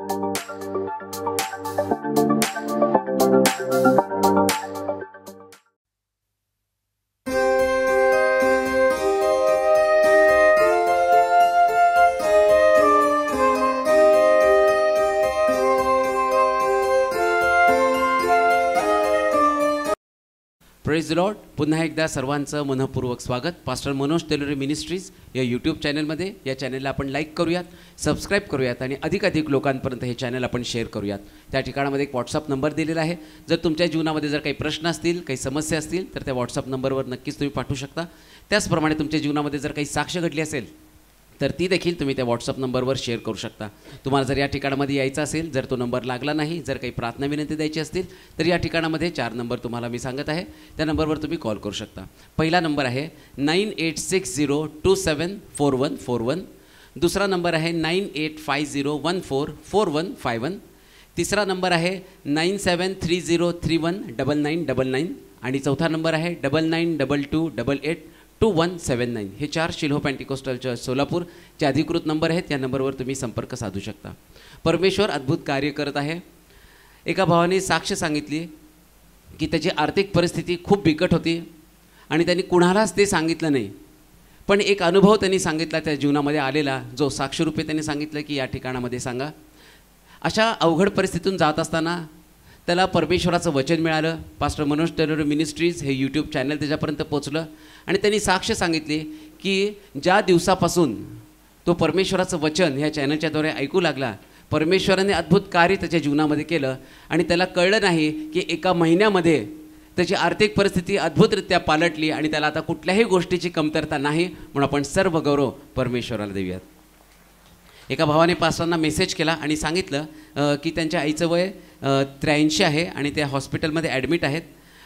Praise the Lord. पुन्हा एकदा सर्वांचं मनःपूर्वक स्वागत पास्टर मनोज तेलोरे मिनिस्ट्रीज या यूट्यूब चॅनलमध्ये. या चॅनलला आपण लाईक करूयात, सबस्क्राईब करूयात आणि अधिकाधिक लोकांपर्यंत हे चॅनल आपण शेअर करूयात. त्या ठिकाणामध्ये एक व्हॉट्सअप नंबर दिलेला आहे. जर तुमच्या जीवनामध्ये जर काही प्रश्न असतील, काही समस्या असतील तर त्या व्हॉट्सअप नंबरवर नक्कीच तुम्ही पाठवू शकता. त्याचप्रमाणे तुमच्या जीवनामध्ये जर काही साक्ष घडली असेल तर ती देखील तुम्ही त्या व्हॉट्सअप नंबरवर शेअर करू शकता. तुम्हाला जर या ठिकाणामध्ये यायचं असेल, जर तो नंबर लागला नाही, जर काही प्रार्थना विनंती द्यायची असतील तर या ठिकाणामध्ये 4 नंबर तुम्हाला मी सांगत आहे, त्या नंबरवर तुम्ही कॉल करू शकता. पहिला नंबर आहे 9860274141. दुसरा नंबर आहे 9850144151. तिसरा नंबर आहे 9730319999 आणि चौथा नंबर आहे 9922882179. हे 4 शिल्हो पेंटिकोस्टलच्या सोलापूरचे अधिकृत नंबर आहेत. या नंबरवर तुम्ही संपर्क साधू शकता. परमेश्वर अद्भुत कार्य करत आहे. एका भावाने साक्ष सांगितली की त्याची आर्थिक परिस्थिती खूप बिकट होती आणि त्यांनी कुणालाच ते सांगितलं नाही, पण एक अनुभव त्यांनी सांगितला त्या जीवनामध्ये आलेला, जो साक्षरूपे त्यांनी सांगितलं की या ठिकाणामध्ये सांगा. अशा अवघड परिस्थितीतून जात असताना त्याला परमेश्वराचं वचन मिळालं. पास्टर मनोज तेलोरे मिनिस्ट्रीज हे यूट्यूब चॅनल त्याच्यापर्यंत पोचलं आणि त्यांनी साक्ष सांगितली की ज्या दिवसापासून तो परमेश्वराचं वचन ह्या चॅनलच्याद्वारे ऐकू लागला, परमेश्वराने अद्भुत कार्य त्याच्या जीवनामध्ये केलं आणि त्याला कळलं नाही की एका महिन्यामध्ये त्याची आर्थिक परिस्थिती अद्भुतरित्या पालटली आणि त्याला आता कुठल्याही गोष्टीची कमतरता नाही. म्हणून आपण सर्व गौरव परमेश्वराला देऊयात. एका भावाने पास्टरांना मेसेज केला आणि सांगितलं की त्यांच्या आईचं वय 83 आहे आणि ते हॉस्पिटलमध्ये ॲडमिट आहेत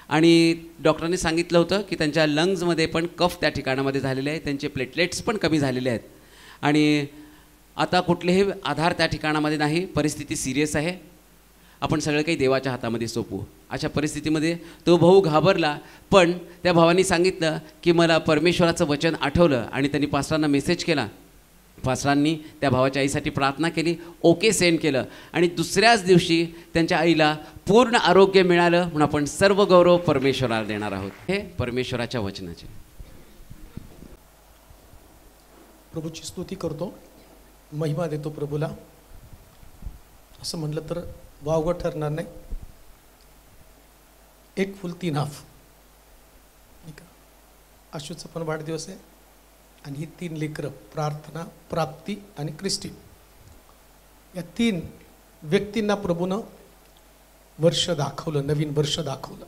आणि डॉक्टरांनी सांगितलं होतं की त्यांच्या लंग्समध्ये पण कफ त्या ठिकाणामध्ये झालेले आहे, त्यांचे प्लेटलेट्स पण कमी झालेले आहेत आणि आता कुठलेही आधार त्या ठिकाणामध्ये नाही. परिस्थिती सिरियस आहे. आपण सगळं काही देवाच्या हातामध्ये सोपू. अशा परिस्थितीमध्ये तो भाऊ घाबरला, पण त्या भावानी सांगितलं की मला परमेश्वराचं वचन आठवलं आणि त्यांनी पास्टरांना मेसेज केला. पास्टरांनी त्या भावाच्या आईसाठी प्रार्थना केली, ओके सेंड केलं आणि दुसऱ्याच दिवशी त्यांच्या आईला पूर्ण आरोग्य मिळालं. म्हणून आपण सर्व गौरव परमेश्वराला देणार आहोत. हे परमेश्वराच्या वचनाचे. प्रभूची स्तुती करतो, महिमा देतो प्रभूला. असं म्हटलं तर वावगं ठरणार नाही. 1 फुल 3 हाफ. आशूचा पण वाढदिवस आहे आणि ही 3 लेकरं, प्रार्थना, प्राप्ती आणि क्रिस्टी, या 3 व्यक्तींना प्रभूनं वर्ष दाखवलं, नवीन वर्ष दाखवलं.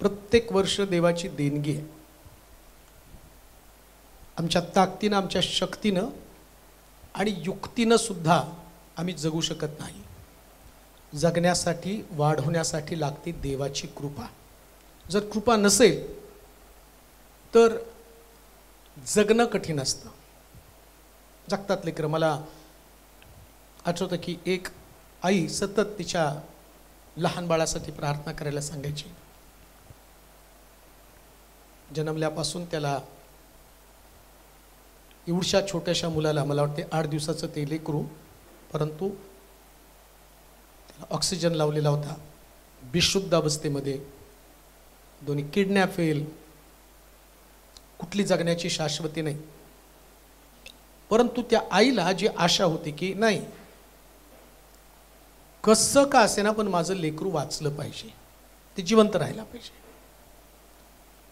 प्रत्येक वर्ष देवाची देणगी आहे. आमच्या ताकदीनं, आमच्या शक्तीनं आणि युक्तीनं सुद्धा आम्ही जगू शकत नाही. जगण्यासाठी, वाढवण्यासाठी लागते देवाची कृपा. जर कृपा नसेल तर जगणं कठीण असतं. जगतात लेकरं. मला आठवतं की एक आई सतत तिच्या लहान बाळासाठी प्रार्थना करायला सांगायची. जन्मल्यापासून त्याला, एवढ्या छोट्याशा मुलाला, मला वाटते 8 दिवसाचं ते लेकरू, परंतु त्याला ऑक्सिजन लावलेला होता, बेशुद्ध अवस्थेमध्ये, दोन्ही किडन्या फेल, कुठली जगण्याची शाश्वती नाही. परंतु त्या आईला जी आशा होती की नाही, कसं का असेना पण माझं लेकरू वाचलं पाहिजे, ते जिवंत राहायला पाहिजे.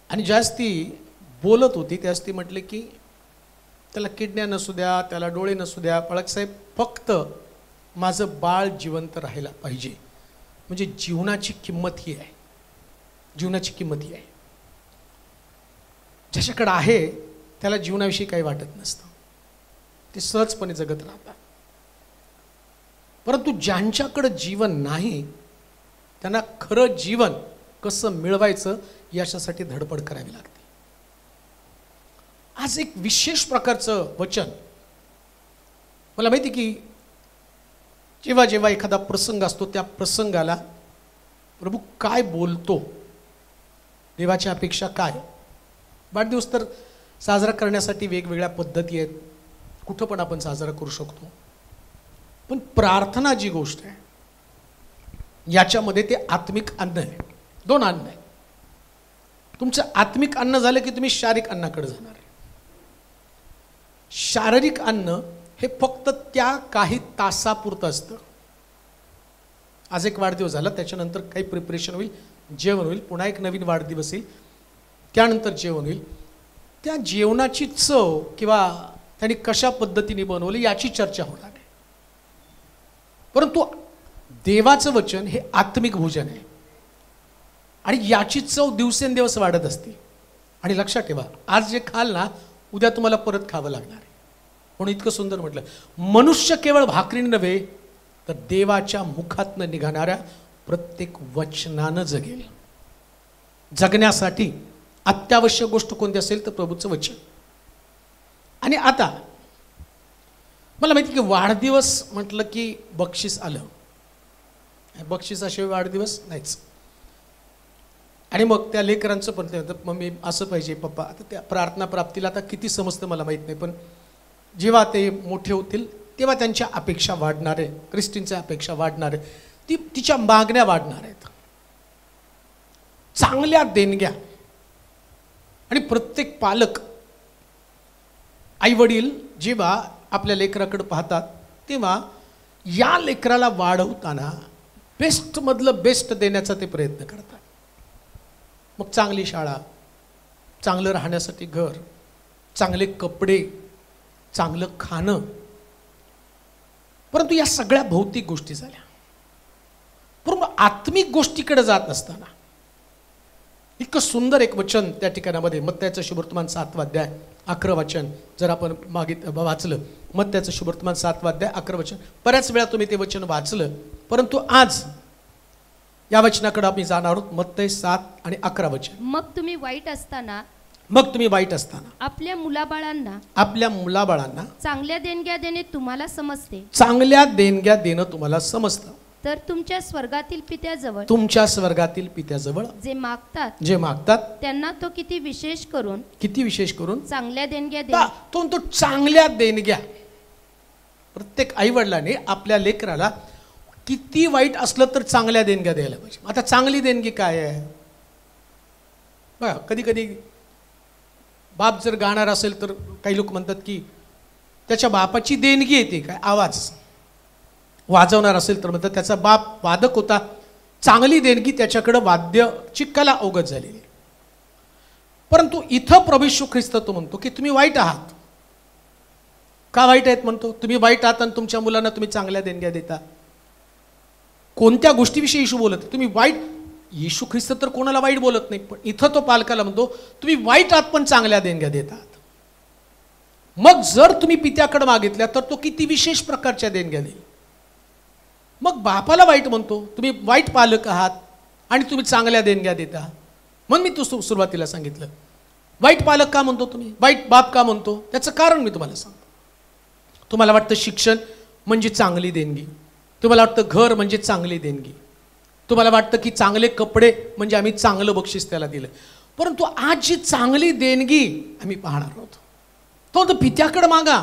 आणि ज्यास ती बोलत होती त्यास ती म्हटले की त्याला किडन्या नसू द्या, त्याला डोळे नसू द्या, पळकसाहेब, फक्त माझं बाळ जिवंत राहायला पाहिजे. म्हणजे जीवनाची किंमत ही आहे. जीवनाची किंमत ही आहे. ज्याच्याकडे आहे त्याला जीवनाविषयी काही वाटत नसतं, ते सहजपणे जगत राहतात. परंतु ज्यांच्याकडे जीवन नाही त्यांना खरं जीवन कसं मिळवायचं याच्यासाठी धडपड करावी लागते. आज एक विशेष प्रकारचं वचन. मला माहिती की जेव्हा जेव्हा एखादा प्रसंग असतो त्या प्रसंगाला प्रभू काय बोलतो, देवाची अपेक्षा काय. वाढदिवस तर साजरा करण्यासाठी वेगवेगळ्या पद्धती आहेत, कुठं पण आपण साजरा करू शकतो. पण प्रार्थना जी गोष्ट आहे याच्यामध्ये ते आत्मिक अन्न आहे. दोन अन्न आहे. तुमचं आत्मिक अन्न झालं की तुम्ही शारीरिक अन्नाकडे जाणार आहे. शारीरिक अन्न हे फक्त त्या काही तासापुरतं असतं. आज एक वाढदिवस झाला, त्याच्यानंतर काही प्रिपरेशन होईल, जेवण होईल, पुन्हा एक नवीन वाढदिवस येईल, त्यानंतर जेवण होईल. त्या जेवणाची चव किंवा त्यांनी कशा पद्धतीने बनवलं याची चर्चा होणार आहे. परंतु देवाचं वचन हे आत्मिक भोजन आहे आणि याची चव दिवसेंदिवस वाढत असते. आणि लक्षात ठेवा, आज जे खाल ना उद्या तुम्हाला परत खावं लागणार आहे. म्हणून इतकं सुंदर म्हटलं, मनुष्य केवळ भाकरीने नव्हे तर देवाच्या मुखातनं निघणाऱ्या प्रत्येक वचनानं जगेल. जगण्यासाठी अत्यावश्यक गोष्ट कोणती असेल तर प्रभूचं वचन. आणि आता मला माहिती की वाढदिवस म्हटलं की बक्षीस आलं, बक्षिसाशिवाय वाढदिवस नाहीच. आणि मग त्या लेकरांचं पण ते म्हणतात, मम्मी असं पाहिजे पप्पा. आता त्या प्रार्थना प्राप्तीला आता किती समजतं मला माहीत नाही, पण जेव्हा ते मोठे होतील तेव्हा त्यांच्या अपेक्षा वाढणार आहे, क्रिस्टीनच्या अपेक्षा वाढणार आहे, तिच्या मागण्या वाढणार आहेत, चांगल्या देणग्या. आणि प्रत्येक पालक आईवडील जेव्हा आपल्या लेकराकडे पाहतात तेव्हा या लेकराला वाढवताना बेस्टमधलं बेस्ट देण्याचा ते प्रयत्न करतात. मग चांगली शाळा, चांगलं राहण्यासाठी घर, चांगले कपडे, चांगलं खाणं. परंतु या सगळ्या भौतिक गोष्टी झाल्या. परंतु आत्मिक गोष्टीकडे जात असताना इतकं सुंदर एक वचन त्या ठिकाणामध्ये, मत्तयाचं शुभवर्तमान 7 अध्याय 11 वचन जर आपण वाचलं, मत्तयाचं शुभवर्तमान 7 अध्याय 11 वचन. बऱ्याच वेळा तुम्ही ते वचन वाचलं, परंतु आज या वचनाकडे आम्ही जाणार आहोत. मत्तय 7 आणि 11 वचन. मग तुम्ही वाईट असताना आपल्या मुलाबाळांना चांगल्या देणग्या देणे तुम्हाला समजते, चांगल्या देणग्या देणं तुम्हाला समजतं, तर तुमच्या स्वर्गातील पित्याजवळ जे मागतात त्यांना तो किती विशेष करून चांगल्या देणग्या देईल. तो चांगल्या देणग्या. प्रत्येक आई वडिलांनी आपल्या लेकराला किती वाईट असलं तर चांगल्या देणग्या द्यायला पाहिजे. आता चांगली देणगी काय आहे बघा, कधी कधी बाप जर गाणार असेल तर काही लोक म्हणतात की त्याच्या बापाची देणगी येते काय, आवाज वाजवणार असेल तर म्हणतात त्याचा बाप वादक होता, चांगली देणगी त्याच्याकडे वाद्याची कला अवगत झालेली. परंतु इथं प्रभू येशू ख्रिस्त तो म्हणतो की तुम्ही वाईट आहात. का वाईट आहेत म्हणतो? तुम्ही वाईट आहात आणि तुमच्या मुलांना तुम्ही चांगल्या देणग्या देता. कोणत्या गोष्टीविषयी येशू बोलत? तुम्ही वाईट. येशू ख्रिस्त तर कोणाला वाईट बोलत नाही, पण इथं तो पालकाला म्हणतो तुम्ही वाईट आहात पण चांगल्या देणग्या देतात. मग जर तुम्ही पित्याकडे मागितल्या तर तो किती विशेष प्रकारच्या देणग्या देईल. मग बापाला वाईट म्हणतो, तुम्ही वाईट पालक आहात आणि तुम्ही चांगल्या देणग्या देता. मग मी सुरुवातीला सांगितलं वाईट पालक का म्हणतो, तुम्ही वाईट बाप का म्हणतो, त्याचं कारण मी तुम्हाला सांगतो. तुम्हाला वाटतं शिक्षण म्हणजे चांगली देणगी, तुम्हाला वाटतं घर म्हणजे चांगली देणगी, तुम्हाला वाटतं की चांगले कपडे म्हणजे आम्ही चांगलं बक्षीस त्याला दिलं. परंतु आज जी चांगली देणगी आम्ही पाहणार आहोत तो पित्याकडे मागा,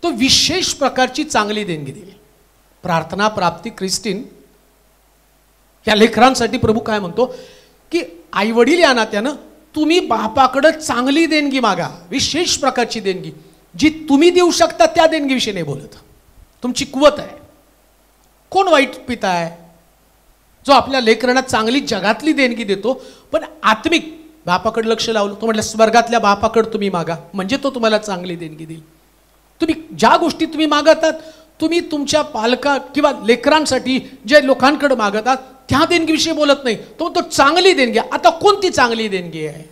तो विशेष प्रकारची चांगली देणगी दिली. प्रार्थना प्राप्ती क्रिस्टीन या लेकरांसाठी प्रभू काय म्हणतो की आईवडील या नात्यानं तुम्ही बापाकडे चांगली देणगी मागा, विशेष प्रकारची देणगी जी तुम्ही देऊ शकता. त्या देणगीविषयी नाही बोलत, तुमची कुवत आहे. कोण वाईट पिता आहे? जो आपल्या लेकरांना चांगली जगातली देणगी देतो पण आत्मिक बापाकडे लक्ष लावलं. तो म्हटलं स्वर्गातल्या बापाकडे तुम्ही मागा म्हणजे तो तुम्हाला चांगली देणगी देईल. तुम्ही ज्या गोष्टी तुम्ही मागतात तुम्ही तुमच्या पालका किंवा लेकरांसाठी जे लोकांकडे मागतात त्या देणगीविषयी बोलत नाही. तो चांगली देणगी. आता कोणती चांगली देणगी आहे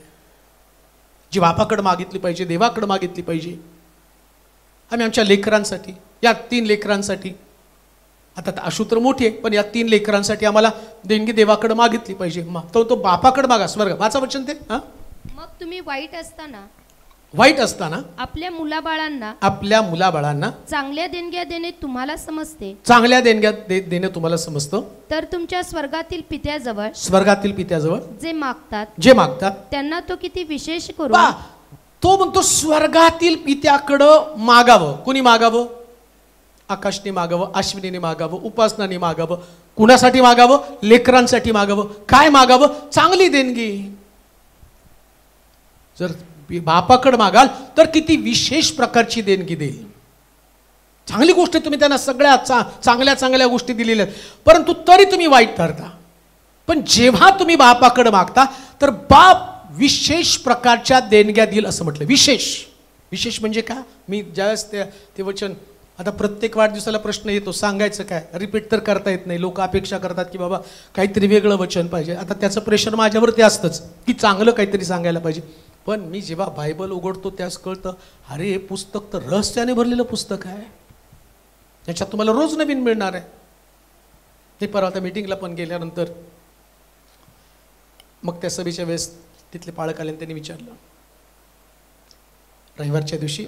जी बापाकडे मागितली पाहिजे, देवाकडे मागितली पाहिजे? आम्ही आमच्या लेकरांसाठी, या 3 लेकरांसाठी, आता आशू तर मोठी आहे पण या 3 लेकरांसाठी आम्हाला देणगी देवाकडे मागितली पाहिजे. तो बापाकडे मागा स्वर्ग. वाचा वचन ते. मग तुम्ही वाईट असताना आपल्या मुलाबाळांना चांगल्या देणग्या देणे तुम्हाला समजते, चांगल्या देणग्या देणे तुम्हाला समजतं, तर तुमच्या स्वर्गातील पित्याजवळ जे मागतात त्यांना तो किती विशेष करून. तो म्हणतो स्वर्गातील पित्याकडं मागावं. कुणी मागावं? आकाशने मागावं, अश्विनीने मागावं, उपासनाने मागावं, कुणासाठी मागावं? लेकरांसाठी मागावं. काय मागावं? चांगली देणगी. जर बापाकडे मागाल तर किती विशेष प्रकारची देणगी देईल. चांगली गोष्ट तुम्ही त्यांना सगळ्या चांगल्या चांगल्या गोष्टी दिलेल्या आहेत, परंतु तरी तुम्ही वाईट ठरता. पण जेव्हा तुम्ही बापाकडे मागता तर बाप विशेष प्रकारच्या देणग्या देईल असं म्हटलं. विशेष म्हणजे का? मी ज्यावेळेस ते वचन, आता प्रत्येक वाढदिवसाला प्रश्न येतो, सांगायचं काय? रिपीट तर करता येत नाही. लोक अपेक्षा करतात की बाबा काहीतरी वेगळं वचन पाहिजे. आता त्याचं प्रेशर माझ्यावरती असतंच की चांगलं काहीतरी सांगायला पाहिजे. पण मी जेव्हा बायबल उघडतो त्यास कळतं, अरे हे पुस्तक तर रहस्याने भरलेलं पुस्तक आहे, त्याच्यात तुम्हाला रोज नवीन मिळणार आहे. हे परवा आता मीटिंगला पण गेल्यानंतर मग त्या सभेच्या वेळेस तिथले पाळक आले आणि त्यांनी विचारलं, रविवारच्या दिवशी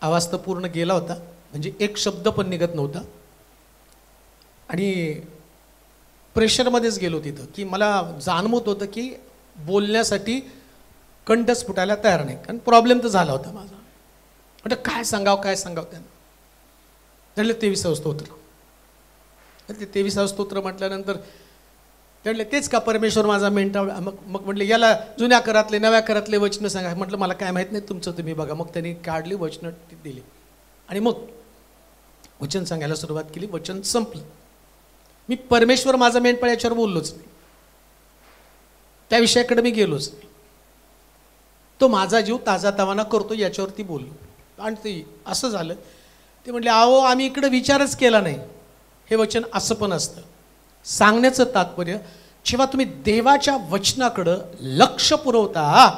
आवाज तर पूर्ण गेला होता, म्हणजे एक शब्द पण निघत नव्हता, आणि प्रेशरमध्येच गेलो तिथं की मला जाणवत होतं की बोलण्यासाठी कंठच फुटायला तयार नाही, कारण प्रॉब्लेम तर झाला होता माझा. म्हणजे काय सांगावं त्यांना. त्यातले 23 स्तोत्र. ते 23 स्तोत्र म्हटल्यानंतर त्यातले तेच का परमेश्वर माझा मेंटा. मग म्हटलं याला जुन्या करातले नव्या करातले वचनं सांगा. म्हटलं मला काय माहीत नाही, तुमचं तुम्ही बघा. मग त्यांनी काढली वचनं दिली आणि मग वचन सांगायला सुरुवात केली. वचन संपलं. मी परमेश्वर माझा मेंढपाळ याच्यावर बोललोच नाही, त्या विषयाकडे मी गेलोच नाही. तो माझा जीव ताजा तवाना करतो याच्यावरती बोललो. आणि ते असं झालं, ते म्हटले अहो आम्ही इकडे विचारच केला नाही. हे वचन असं पण असतं. सांगण्याचं तात्पर्य, जेव्हा तुम्ही देवाच्या वचनाकडं लक्ष पुरवता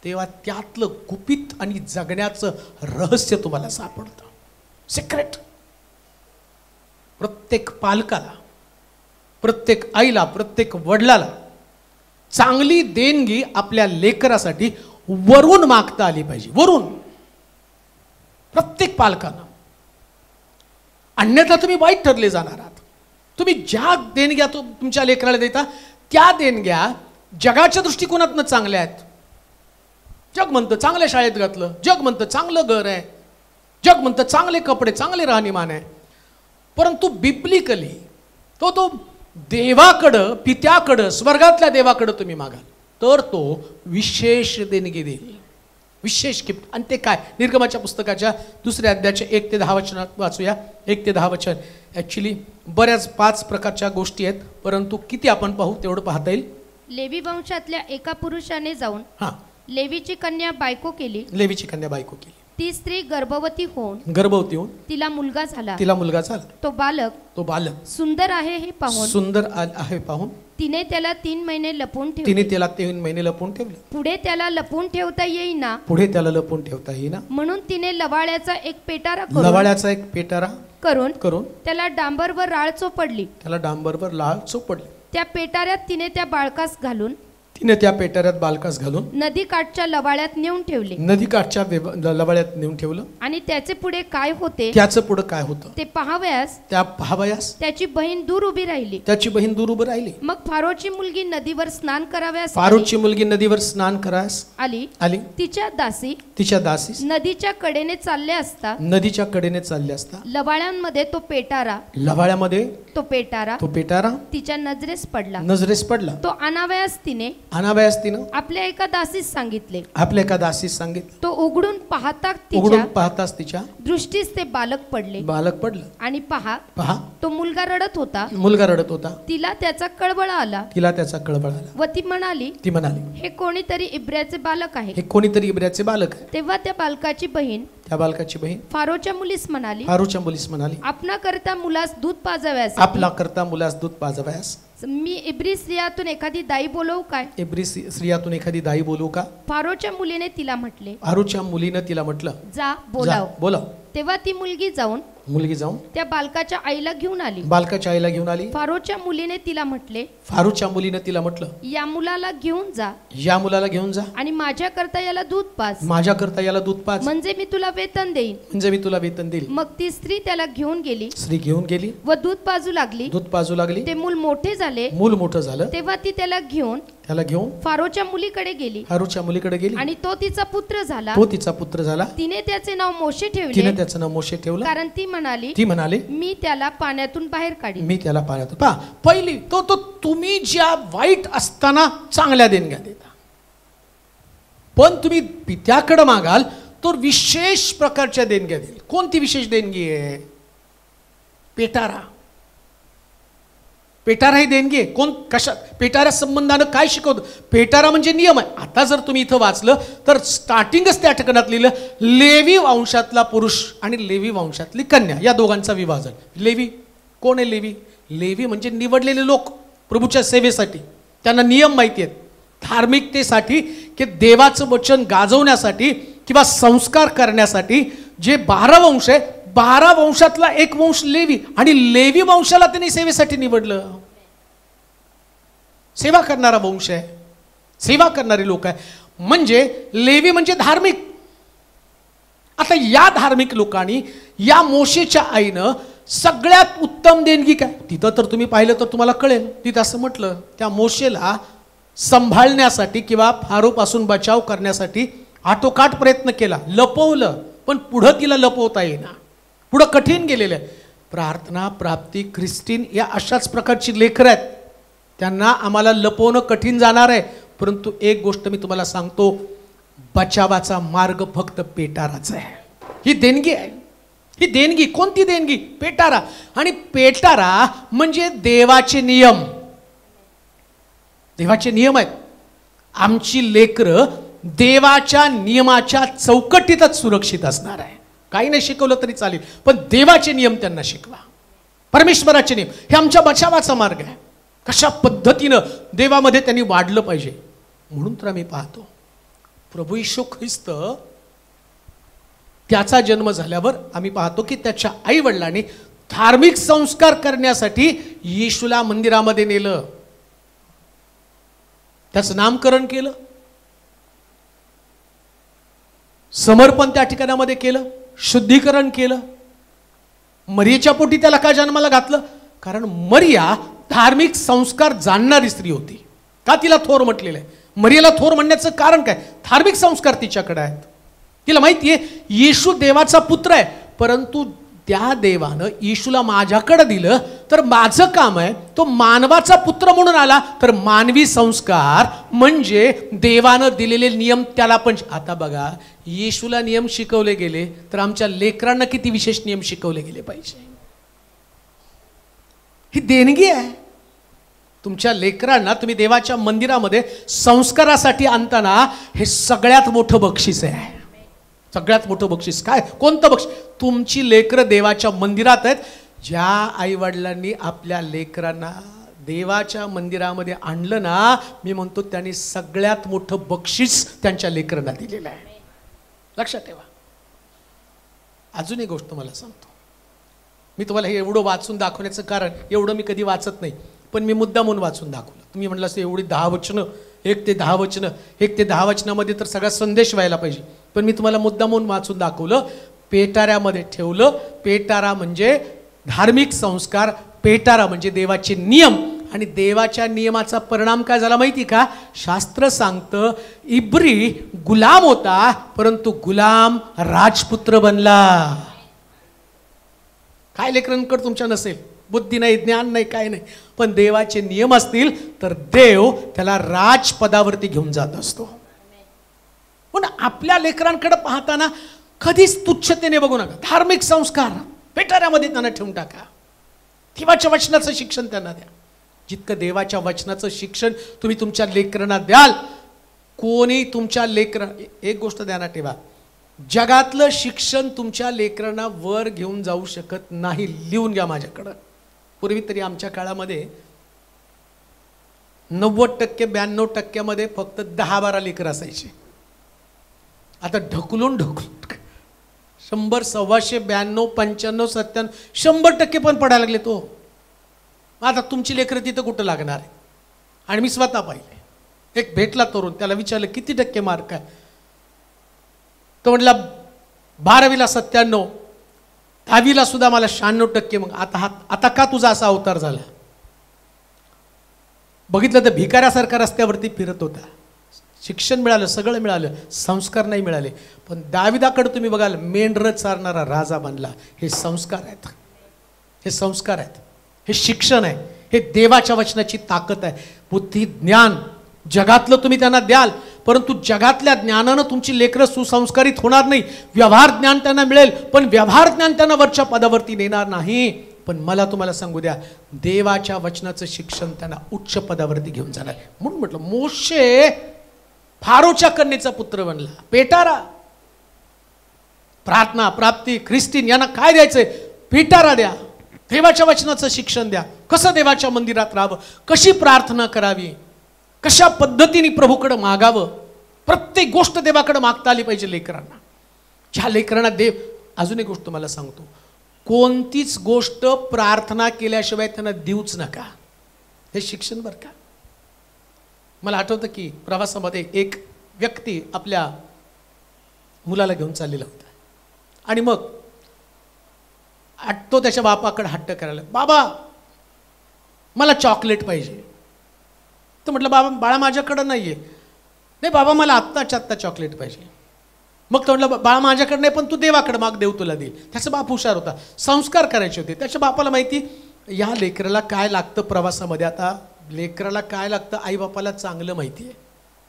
तेव्हा त्यातलं गुपित आणि जगण्याचं रहस्य तुम्हाला सापडतं. सिक्रेट. प्रत्येक पालकाला, प्रत्येक आईला, प्रत्येक वडिलाला चांगली देणगी आपल्या लेकरासाठी वरून मागता आली पाहिजे. वरून. प्रत्येक पालकानं. अन्यथा तुम्ही वाईट ठरले जाणार आहात. तुम्ही ज्या देणग्या तुमच्या लेकराला देता त्या देणग्या जगाच्या दृष्टिकोनातनं चांगल्या आहेत. जग म्हणतं चांगल्या शाळेत घातलं, जग म्हणतं चांगलं घर आहे, जग म्हणतं चांगले कपडे, चांगले राहणीमान आहे. परंतु बिब्लिकली तो देवाकडं, पित्याकडं, स्वर्गातल्या देवाकडं तुम्ही मागाल तर तो विशेष देणगी देईल, विशेष गिफ्ट. आणि ते काय? निर्गमाच्या पुस्तकाच्या 2 अध्यायाच्या 1 ते 10 वचनात वाचूया. 1 ते 10 वचन. ॲक्च्युली बऱ्याच 5 प्रकारच्या गोष्टी आहेत, परंतु किती आपण पाहू तेवढं पाहता येईल. लेवी वंशातल्या एका पुरुषाने जाऊन लेवीची कन्या बायको केली. ती स्त्री गर्भवती होऊन तिला मुलगा झाला. तो बालक सुंदर आहे हे पाहून तिने त्याला 3 महिने लपवून ठेवले. पुढे त्याला लपवून ठेवता येईना म्हणून तिने लवाळ्याचा एक पेटारा करून त्याला डांबरवर राळ चोपडली. त्या पेटाऱ्यात तिने त्या बाळकास घालून नदी काठच्या लवाळ्यात नेऊन ठेवलं. आणि त्याचे पुढे काय होते ते पाहावयास त्याची बहीण दूर उभी राहिली. मग फारोची मुलगी नदीवर स्नान कराव्यास आली. तिच्या दासी नदीच्या कडेने चालले असता लवाळ्यामध्ये तो पेटारा तिच्या नजरेस पडला. तो अनावयास तिने आपल्या एका दासीस सांगितले. तो उघडून पाहताच तिच्या दृष्टीस ते बालक पडले. आणि पहा तो मुलगा रडत होता. तिला त्याचा कळवळा आला. व ती म्हणाली हे कोणीतरी इब्राचे बालक आहे. तेव्हा त्या बालकाची बहीण फारोच्या मुलीस म्हणाली आपणा करता मुलास दूध पाजाव्यास मी इब्री स्त्रियातून एखादी दाई बोलवू का? फारोच्या मुलीने तिला म्हटलं जा बोलाव. तेव्हा ती मुलगी जाऊन त्या बालकाच्या आईला घेऊन आली. फारोच्या मुलीने तिला म्हटलं या मुलाला घेऊन जा आणि माझ्याकरता याला दूध पाज म्हणजे मी तुला वेतन देईन. मग ती स्त्री त्याला घेऊन गेली व दूध पाजू लागली. ते मूल मोठे झाले. तेव्हा ती त्याला घेऊन फारोच्या मुलीकडे गेली आणि तो तिचा पुत्र झाला. तिने त्याचे नाव मोशे ठेवले कारण ती ती म्हणाली मी त्याला पाण्यातून बाहेर पहा, पहिली तो तुम्ही ज्या वाईट असताना चांगल्या देणग्या देता, पण तुम्ही पित्याकडे मागाल तो विशेष प्रकारच्या देणग्या देईल. कोणती विशेष देणगी आहे? पेटारा ही देणगी आहे. कशा पेटारा संबंधानं काय शिकवतं? पेटारा म्हणजे नियम आहे. आता जर तुम्ही इथं वाचलं तर स्टार्टिंगच त्या ठिकाणात लिहिलं, लेवी वंशातला पुरुष आणि लेवी वंशातली कन्या या दोघांचा विभाजन. लेवी कोण आहे? लेवी म्हणजे निवडलेले लोक प्रभूच्या सेवेसाठी. त्यांना नियम माहिती आहेत, धार्मिकतेसाठी, की देवाचं वचन गाजवण्यासाठी किंवा संस्कार करण्यासाठी. जे 12 वंश आहे, 12 वंशातला एक वंश लेवी, आणि लेवी वंशाला त्यांनी सेवेसाठी निवडलं. सेवा करणारा वंश आहे, सेवा करणारे लोक आहे. म्हणजे लेवी म्हणजे धार्मिक. आता या धार्मिक लोकांनी या मोशेच्या आईनं सगळ्यात उत्तम देणगी काय? तिथं तर तुम्ही पाहिलं तर तुम्हाला कळेल. तिथं असं म्हटलं, त्या मोशेला सांभाळण्यासाठी किंवा फारोपासून बचाव करण्यासाठी आटोकाट प्रयत्न केला, लपवलं, पण पुढं तिला लपवता येईना. पुढं कठीण गेलेलं आहे. प्रार्थना, प्राप्ती, ख्रिस्तीन या अशाच प्रकारची लेकरं आहेत. त्यांना आम्हाला लपवणं कठीण जाणार आहे. परंतु एक गोष्ट मी तुम्हाला सांगतो, बचावाचा मार्ग फक्त पेटाराचा आहे. ही देणगी आहे. ही देणगी कोणती देणगी? पेटारा. आणि पेटारा म्हणजे देवाचे नियम. देवाचे नियम आहेत. आमची लेकरं देवाच्या नियमाच्या चौकटीतच सुरक्षित असणार आहे. काही नाही शिकवलं तरी चालेल, पण देवाचे नियम त्यांना शिकवा. परमेश्वराचे नियम हे आमच्या बचावाचा मार्ग आहे. कशा पद्धतीनं देवामध्ये त्यांनी वाढलं पाहिजे. म्हणून तर आम्ही पाहतो प्रभू येशू ख्रिस्त त्याचा जन्म झाल्यावर आम्ही पाहतो की त्याच्या आई वडिलांनी धार्मिक संस्कार करण्यासाठी येशूला मंदिरामध्ये नेलं, त्याचं नामकरण केलं, समर्पण त्या ठिकाणामध्ये केलं, शुद्धीकरण केलं. मरियाच्या पोटी त्याला का जन्माला घातलं? कारण मरिया धार्मिक संस्कार जाणणारी स्त्री होती. का तिला थोर म्हटलेलं आहे? मरियाला थोर म्हणण्याचं कारण काय? धार्मिक संस्कार तिच्याकडे आहेत. तिला माहिती आहे येशू देवाचा पुत्र आहे, परंतु त्या देवानं येशूला माझ्याकडे दिलं तर माझं काम आहे, तो मानवाचा पुत्र म्हणून आला तर मानवी संस्कार म्हणजे देवानं दिलेले नियम त्याला पण. आता बघा, येशूला नियम शिकवले गेले तर आमच्या लेकरांना किती विशेष नियम शिकवले गेले पाहिजे. ही देणगी आहे. तुमच्या लेकरांना तुम्ही देवाच्या मंदिरामध्ये संस्कारासाठी आणताना हे सगळ्यात मोठं बक्षीस आहे. सगळ्यात मोठं बक्षीस काय? कोणतं बक्षीस? तुमची लेकरं देवाच्या मंदिरात आहेत. ज्या आईवडिलांनी आपल्या लेकरांना देवाच्या मंदिरामध्ये आणलं ना, मी म्हणतो त्यांनी सगळ्यात मोठं बक्षीस त्यांच्या लेकरांना दिलेलं आहे. लक्षात ठेवा. अजून एक गोष्ट मला सांगतो. मी तुम्हाला हे एवढं वाचून दाखवण्याचं कारण, एवढं मी कधी वाचत नाही, पण मी मुद्दा म्हणून वाचून दाखवलं. तुम्ही म्हटलं असं एवढी 10 वचनं, 1 ते 10 वचनं, 1 ते 10 वचनामध्ये तर सगळा संदेश व्हायला पाहिजे, पण मी तुम्हाला मुद्दा म्हणून वाचून दाखवलं. पेटाऱ्यामध्ये ठेवलं. पेटारा म्हणजे धार्मिक संस्कार, पेटारा म्हणजे देवाचे नियम. आणि देवाच्या नियमाचा परिणाम काय झाला माहिती का? शास्त्र सांगतं इब्री गुलाम होता, परंतु गुलाम राजपुत्र बनला. काय लेकरांकडे तुमच्या नसेल, बुद्धी नाही, ज्ञान नाही, काय नाही, पण देवाचे नियम असतील तर देव त्याला राजपदावरती घेऊन जात असतो. पण आपल्या लेकरांकडे पाहताना कधीच तुच्छतेने बघू नका. धार्मिक संस्कार पेटाऱ्यामध्ये त्यांना ठेवून टाका. देवाच्या वचनाचं शिक्षण त्यांना द्या. जितकं देवाच्या वचनाचं शिक्षण तुम्ही तुमच्या लेकरांना द्याल, कोणी तुमच्या एक गोष्ट ध्यानात ठेवा, जगातलं शिक्षण तुमच्या लेकरांना वर घेऊन जाऊ शकत नाही. लिहून घ्या माझ्याकडं. पूर्वी तरी आमच्या काळामध्ये 90% 92% फक्त 10-12 लेकर असायचे. आता ढकलून 100, 125, 92, 95, 97, 100% पण पडायला लागले तो. आता तुमची लेकरं तिथं कुठं लागणार आहे? आणि मी स्वतः पाहिले. एक भेटला तरुण, त्याला विचारलं किती टक्के मार्क आहे? तो म्हटला 12वीला 97, 10वीला सुद्धा मला 96%. मग आता का तुझा असा अवतार झाला? बघितलं तर भिकाऱ्यासारखा रस्त्यावरती फिरत होता, शिक्षण मिळालं, सगळं मिळालं, संस्कार नाही मिळाले. पण दाविदाकडे तुम्ही बघाल, मेंढरं चारणारा राजा बनला. हे संस्कार आहेत, हे संस्कार आहेत, हे शिक्षण आहे, हे देवाच्या वचनाची ताकद आहे. बुद्धी ज्ञान जगातलं तुम्ही त्यांना द्याल, परंतु जगातल्या ज्ञानानं तुमची लेकरं सुसंस्कारित होणार नाही. व्यवहार ज्ञान त्यांना मिळेल, पण व्यवहार ज्ञान त्यांना वरच्या पदावरती नेणार नाही. पण मला तुम्हाला सांगू द्या, देवाच्या वचनाचं शिक्षण त्यांना उच्च पदावरती घेऊन जाणार. म्हणून म्हटलं, मोशे फारोच्या कन्येचा पुत्र बनला. पेटारा, प्रार्थना, प्राप्ती, ख्रिस्तीन यांना काय द्यायचंय? पेटारा द्या. देवाच्या वचनाचं शिक्षण द्या. कसं देवाच्या मंदिरात राहावं, कशी प्रार्थना करावी, कशा पद्धतीने प्रभूकडे मागावं. प्रत्येक गोष्ट देवाकडे मागता आली पाहिजे लेकरांना. ज्या लेकरांना देव, अजून एक गोष्ट तुम्हाला सांगतो, कोणतीच गोष्ट प्रार्थना केल्याशिवाय त्यांना देऊच नका. हे शिक्षण बरं का. मला आठवतं की प्रवासामध्ये एक व्यक्ती आपल्या मुलाला घेऊन चाललेला होता आणि मग तो त्याच्या बापाकडे हट्ट करायला, बाबा मला चॉकलेट पाहिजे. तर म्हटलं, बाबा बाळा माझ्याकडं नाही आहे. नाही बाबा मला आत्ताच्या आत्ता चॉकलेट पाहिजे. मग तो म्हटलं, बाळा माझ्याकडे नाही, पण तू देवाकडे माग, देव तुला देईल. त्याचा बाप हुशार होता, संस्कार करायचे होते. त्याच्या बापाला माहिती या लेकराला काय लागतं प्रवासामध्ये. आता लेकराला काय लागतं आईबापाला चांगलं माहिती आहे,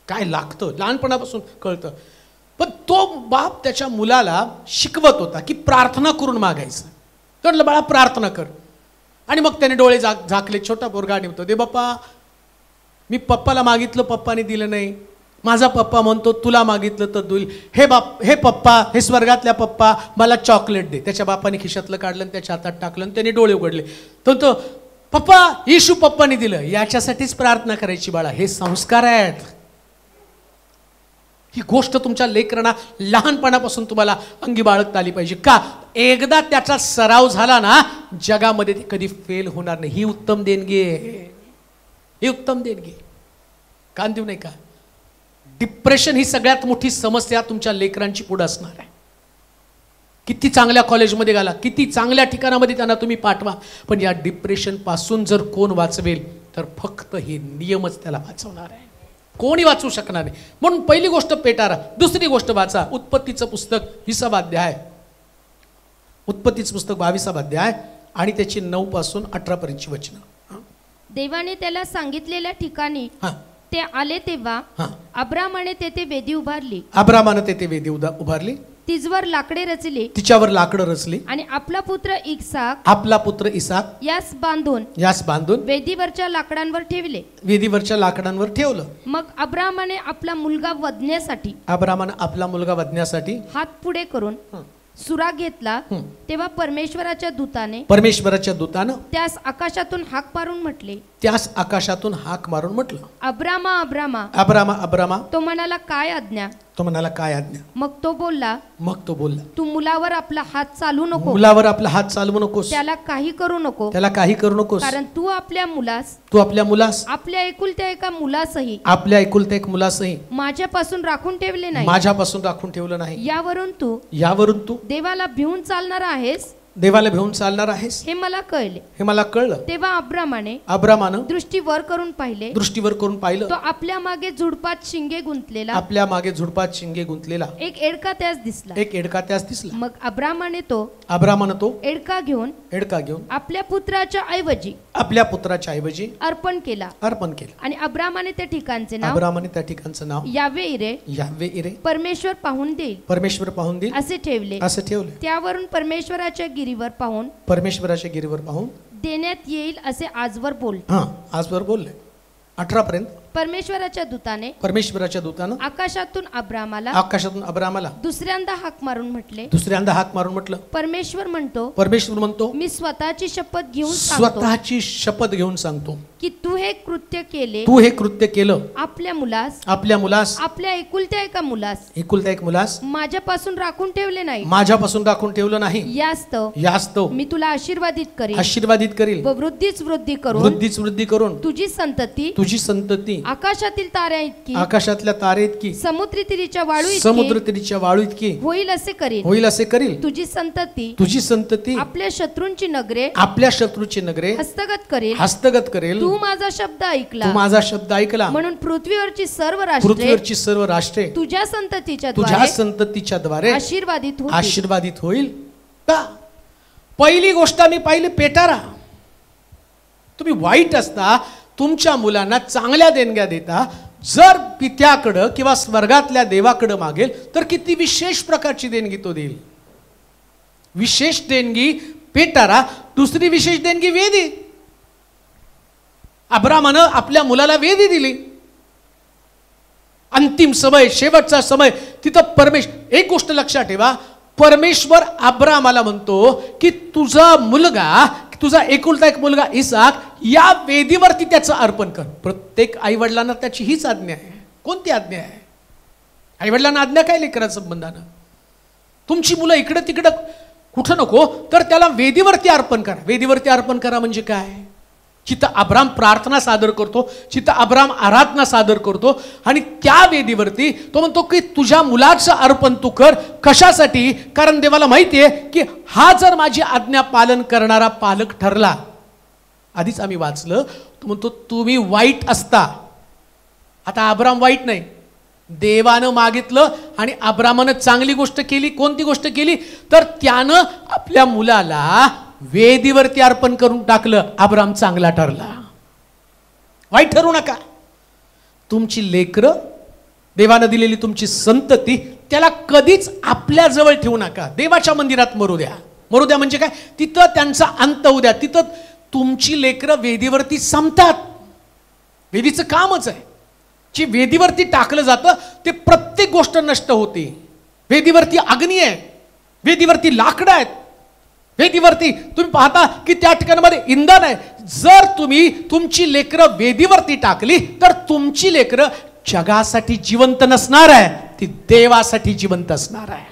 काय लागतं लहानपणापासून कळतं. पण तो बाप त्याच्या मुलाला शिकवत होता की प्रार्थना करून मागायचं. तो म्हटलं, बाळा प्रार्थना कर. आणि मग त्याने डोळे झाकले. छोटा पोरगा आणि म्हणतो, दे बाप्पा, मी पप्पाला मागितलं, पप्पाने दिलं नाही. माझा पप्पा म्हणतो तुला मागितलं तर देईल. हे पप्पा, हे स्वर्गातल्या पप्पा, मला चॉकलेट दे. त्याच्या बापाने खिशातलं काढलं आणि त्याच्या हातात टाकलं आणि त्याने डोळे उघडले. तो पप्पा, येशू पप्पाने दिलं. याच्यासाठीच प्रार्थना करायची बाळा. हे संस्कार आहेत. ही गोष्ट तुमच्या लेकरांना लहानपणापासून तुम्हाला अंगी बाळगता आली पाहिजे. का? एकदा त्याचा सराव झाला ना, जगामध्ये ते कधी फेल होणार नाही. ही उत्तम देणगी आहे, ही उत्तम देणगी. कान देऊ नाही का? डिप्रेशन ही सगळ्यात मोठी समस्या तुमच्या लेकरांची पुढे असणार आहे. किती चांगल्या कॉलेजमध्ये घाला, किती चांगल्या ठिकाणामध्ये त्यांना तुम्ही पाठवा, पण या डिप्रेशन पासून जर कोण वाचवेल तर फक्त हे नियमच त्याला वाचवणार आहे. कोणी वाचू शकणार नाही. म्हणून पहिली गोष्ट पेटारा. दुसरी गोष्ट वाचा उत्पत्तीचं पुस्तक 20वा अध्याय, उत्पत्तीचं पुस्तक 22वा अध्याय आणि त्याची 9 पासून 18 पर्यंतची वचनं. देवाने त्याला सांगितलेल्या ठिकाणी ते आले तेव्हा अब्रामाने तेथे वेदी उभारली. अब्रामाने तेथे वेदी उभारली. तिजवर लाकडे रचली, तिच्यावर लाकडं रचली आणि आपला पुत्र इसाक यास बांधून वेदीवरच्या लाकडांवर ठेवले. वेदीवरच्या लाकडांवर ठेवलं. मग अब्रामाने आपला मुलगा वधण्यासाठी हात पुढे करून सुरा घेतला. तेव्हा परमेश्वराच्या दूतानं त्यास आकाशातून हाक मारून म्हटले, अब्रामा. तो म्हणाला, काय आज्ञा? मग तो बोलला, तू मुलावर आपला हात चालवू नकोस, त्याला काही करू नको, कारण तू आपल्या मुलास आपल्या एकुलत्या एका मुलासही माझ्यापासून राखून ठेवले नाही. यावरून तू देवाला भिवून चालणार आहेस हे मला कळलं. तेव्हा अब्रामाने दृष्टी वर करून पाहिले. तो आपल्या मागे झुडपात शिंगे गुंतलेला एक एडका त्यास दिसला. मग अब्रामाने तो एडका घेऊन आपल्या पुत्राच्या ऐवजी अर्पण केला. आणि अब्रामाने त्या ठिकाणचे नाव यावे इरे परमेश्वर पाहून देईल असे ठेवले. त्यावरून परमेश्वराच्या गिरीवर पाहून देण्यात येईल असे आजवर बोलले. 18 पर्यंत. परमेश्वराच्या दूताने आकाशातून अब्रामाला दुसऱ्यांदा हाक मारून म्हटलं. परमेश्वर म्हणतो, मी स्वतःची शपथ घेऊन सांगतो की तू हे कृत्य केलं आपल्या मुलास आपल्या एकुलत्या एक मुलास माझ्यापासून राखून ठेवलं नाही. यास्तव मी तुला आशीर्वादित करील व वृद्धीच वृद्धी करून तुझी संतती आकाशातील ताऱ्या इतकी, आकाशातल्या तारे इतकी, समुद्री तीरीच्या वाळू इतकी, समुद्र तीरीच्या वाळू इतकी होईल असे करील, होईल असे करील. तुझी संतती, तुझी संतती आपल्या शत्रूंची नगरे, आपल्या शत्रूची नगरे हस्तगत करेल, हस्तगत करेल. तू माझा शब्द ऐकला, तू माझा शब्द ऐकला, म्हणून पृथ्वीवरची सर्व राष्ट्रे, पृथ्वीवरची सर्व राष्ट्रे तुझ्या संततीच्या तुझ्या संततीच्या द्वारे आशीर्वादित होतील. आशीर्वादित होईल. का? पहिली गोष्ट आम्ही पाहिली पेटारा. तुम्ही वाईट असता, तुमच्या मुलांना चांगल्या देणग्या देता, जर पित्याकडं किंवा स्वर्गातल्या देवाकडं मागेल तर किती विशेष प्रकारची देणगी तो देईल. विशेष देणगी पेटारा. दुसरी विशेष देणगी वेदी. अब्रामानं आपल्या मुलाला वेदी दिली. अंतिम समय, शेवटचा समय, तिथं एक गोष्ट लक्षात ठेवा, परमेश्वर अब्रामाला म्हणतो की तुझा मुलगा, तुझा एकुलता एक मुलगा इसाक या वेदीवरती त्याचं अर्पण कर. प्रत्येक आई वडिलांना त्याची हीच आज्ञा आहे. कोणती आज्ञा आहे? आई वडिलांना आज्ञा काय लेकराच्या संबंधानं? तुमची मुलं इकडे तिकडे कुठं नको, तर त्याला वेदीवरती अर्पण करा. वेदीवरती अर्पण करा म्हणजे काय? जिथं अब्राम प्रार्थना सादर करतो, जिथं अब्राम आराधना सादर करतो, आणि त्या वेदीवरती तो म्हणतो की तुझ्या मुलाचं अर्पण तू कर. कशासाठी? कारण देवाला माहिती आहे की हा जर माझी आज्ञा पालन करणारा पालक ठरला. आधीच आम्ही वाचलं, तो म्हणतो तुम्ही वाईट असता. आता अब्राम वाईट नाही, देवानं मागितलं आणि अब्रामानं चांगली गोष्ट केली. कोणती गोष्ट केली? तर त्यानं आपल्या मुलाला वेदीवरती अर्पण करून टाकलं. अब्राम चांगला ठरला. वाईट ठरू नका. तुमची लेकरं, देवानं दिलेली तुमची संतती, त्याला कधीच आपल्या जवळ ठेवू नका. देवाच्या मंदिरात मरू द्या. मरू द्या म्हणजे काय? तिथं त्यांचा अंत होऊ द्या. तिथं तुमची लेकरं वेदीवरती संपतात. वेदीचं कामच आहे. जे वेदीवरती टाकलं जातं ते प्रत्येक गोष्ट नष्ट होते. वेदीवरती अग्नी आहे, वेदीवरती लाकडं आहेत, वेदीवरती तुम्ही पाहता की त्या ठिकाणामध्ये इंधन आहे. जर तुम्ही तुमची लेकरं वेदीवरती टाकली तर तुमची लेकरं जगासाठी जिवंत नसणार आहे, ती देवासाठी जिवंत असणार आहे,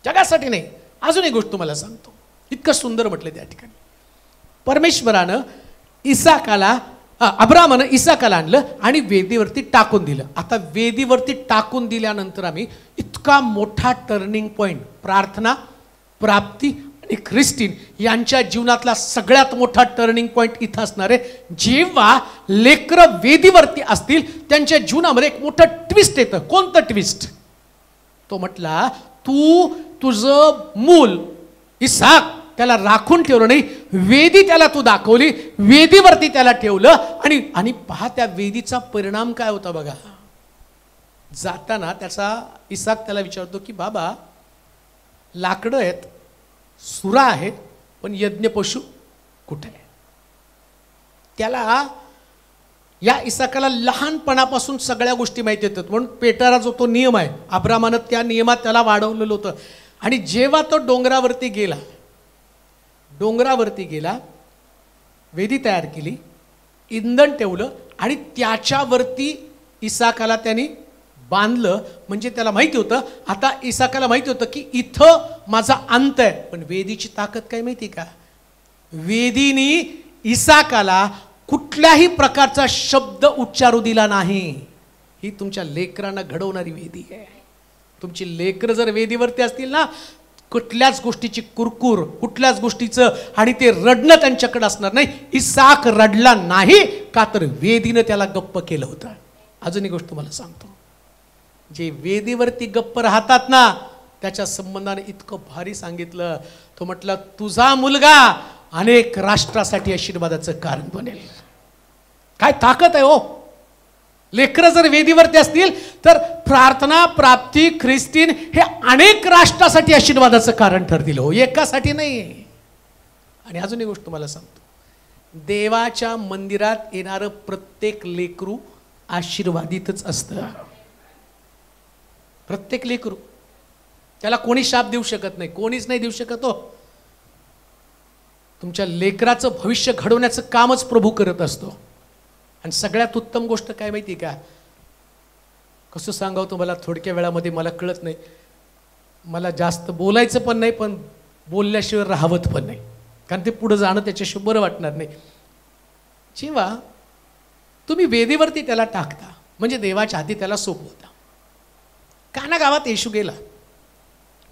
जगासाठी नाही. अजून एक गोष्ट तुम्हाला सांगतो, इतकं सुंदर म्हटलं त्या ठिकाणी. परमेश्वरानं अब्रामानं इसाकाला आणलं आणि वेदीवरती टाकून दिलं. आता वेदीवरती टाकून दिल्यानंतर आम्ही इतका मोठा टर्निंग पॉइंट, प्रार्थना, प्राप्ती आणि ख्रिस्तीन यांच्या जीवनातला सगळ्यात मोठा टर्निंग पॉइंट इथं असणार आहे. जेव्हा लेकरं वेदीवरती असतील त्यांच्या जीवनामध्ये एक मोठं ट्विस्ट येतं. कोणतं ट्विस्ट? तो म्हटला तू तुझं मूल इसाक त्याला राखून ठेवलं नाही, वेदी त्याला तू दाखवली, वेदीवरती त्याला ठेवलं. आणि पहा त्या वेदीचा परिणाम काय होता बघा. जाताना त्याचा इसाक त्याला विचारतो की बाबा लाकडं आहेत, सुरा आहेत, पण यज्ञ पशु कुठे आहे? त्याला या इसाकाला लहानपणापासून सगळ्या गोष्टी माहिती येतात. म्हणून पेटारा जो तो नियम आहे, अब्रामानं त्या नियमात त्याला वाढवलेलं होतं. आणि जेव्हा तो डोंगरावरती गेला, वेदी तयार केली, इंधन ठेवलं आणि त्याच्यावरती इसाकाला त्यांनी बांधलं. म्हणजे त्याला माहिती होतं, आता इसाकाला माहिती होतं की इथं माझा अंत आहे. पण वेदीची ताकद काय माहिती का? वेदीनी इसाकाला कुठल्याही प्रकारचा शब्द उच्चारू दिला नाही. ही तुमच्या लेकरांना घडवणारी वेदी आहे. तुमची लेकरं जर वेदीवरती असतील ना, कुठल्याच गोष्टीची कुरकुर, कुठल्याच गोष्टीचं आणि ते रडणं त्यांच्याकडे असणार नाही. इसाक रडला नाही का तर वेदीनं त्याला गप्प केलं होतं. अजून एक गोष्ट तुम्हाला सांगतो, जे वेदीवरती गप्प राहतात ना त्याच्या संबंधाने इतकं भारी सांगितलं. तो म्हटलं तुझा मुलगा अनेक राष्ट्रासाठी आशीर्वादाचं कारण बनेल. काय ताकद आहे हो. लेकरं जर वेदीवरती असतील तर प्रार्थना, प्राप्ती, ख्रिस्तीन हे अनेक राष्ट्रासाठी आशीर्वादाचं कारण ठरतील हो, एकासाठी नाही. आणि अजून एक गोष्ट तुम्हाला सांगतो, देवाच्या मंदिरात येणारं प्रत्येक लेकरू आशीर्वादितच असतं. प्रत्येक लेकरू, त्याला कोणी शाप देऊ शकत नाही, कोणीच नाही देऊ शकत हो. तुमच्या लेकराचं भविष्य घडवण्याचं कामच प्रभू करत असतो. आणि सगळ्यात उत्तम गोष्ट काय माहिती का? कसं सांगावं तुम्हाला थोडक्या वेळामध्ये, मला कळत नाही. मला जास्त बोलायचं पण नाही, पण बोलल्याशिवाय राहवत पण नाही, कारण ते पुढे जाणं त्याच्याशिवाय बरं वाटणार नाही. जेव्हा तुम्ही वेदीवरती त्याला टाकता म्हणजे देवाच्या हाती त्याला सोपवता. काना गावात येशू गेला,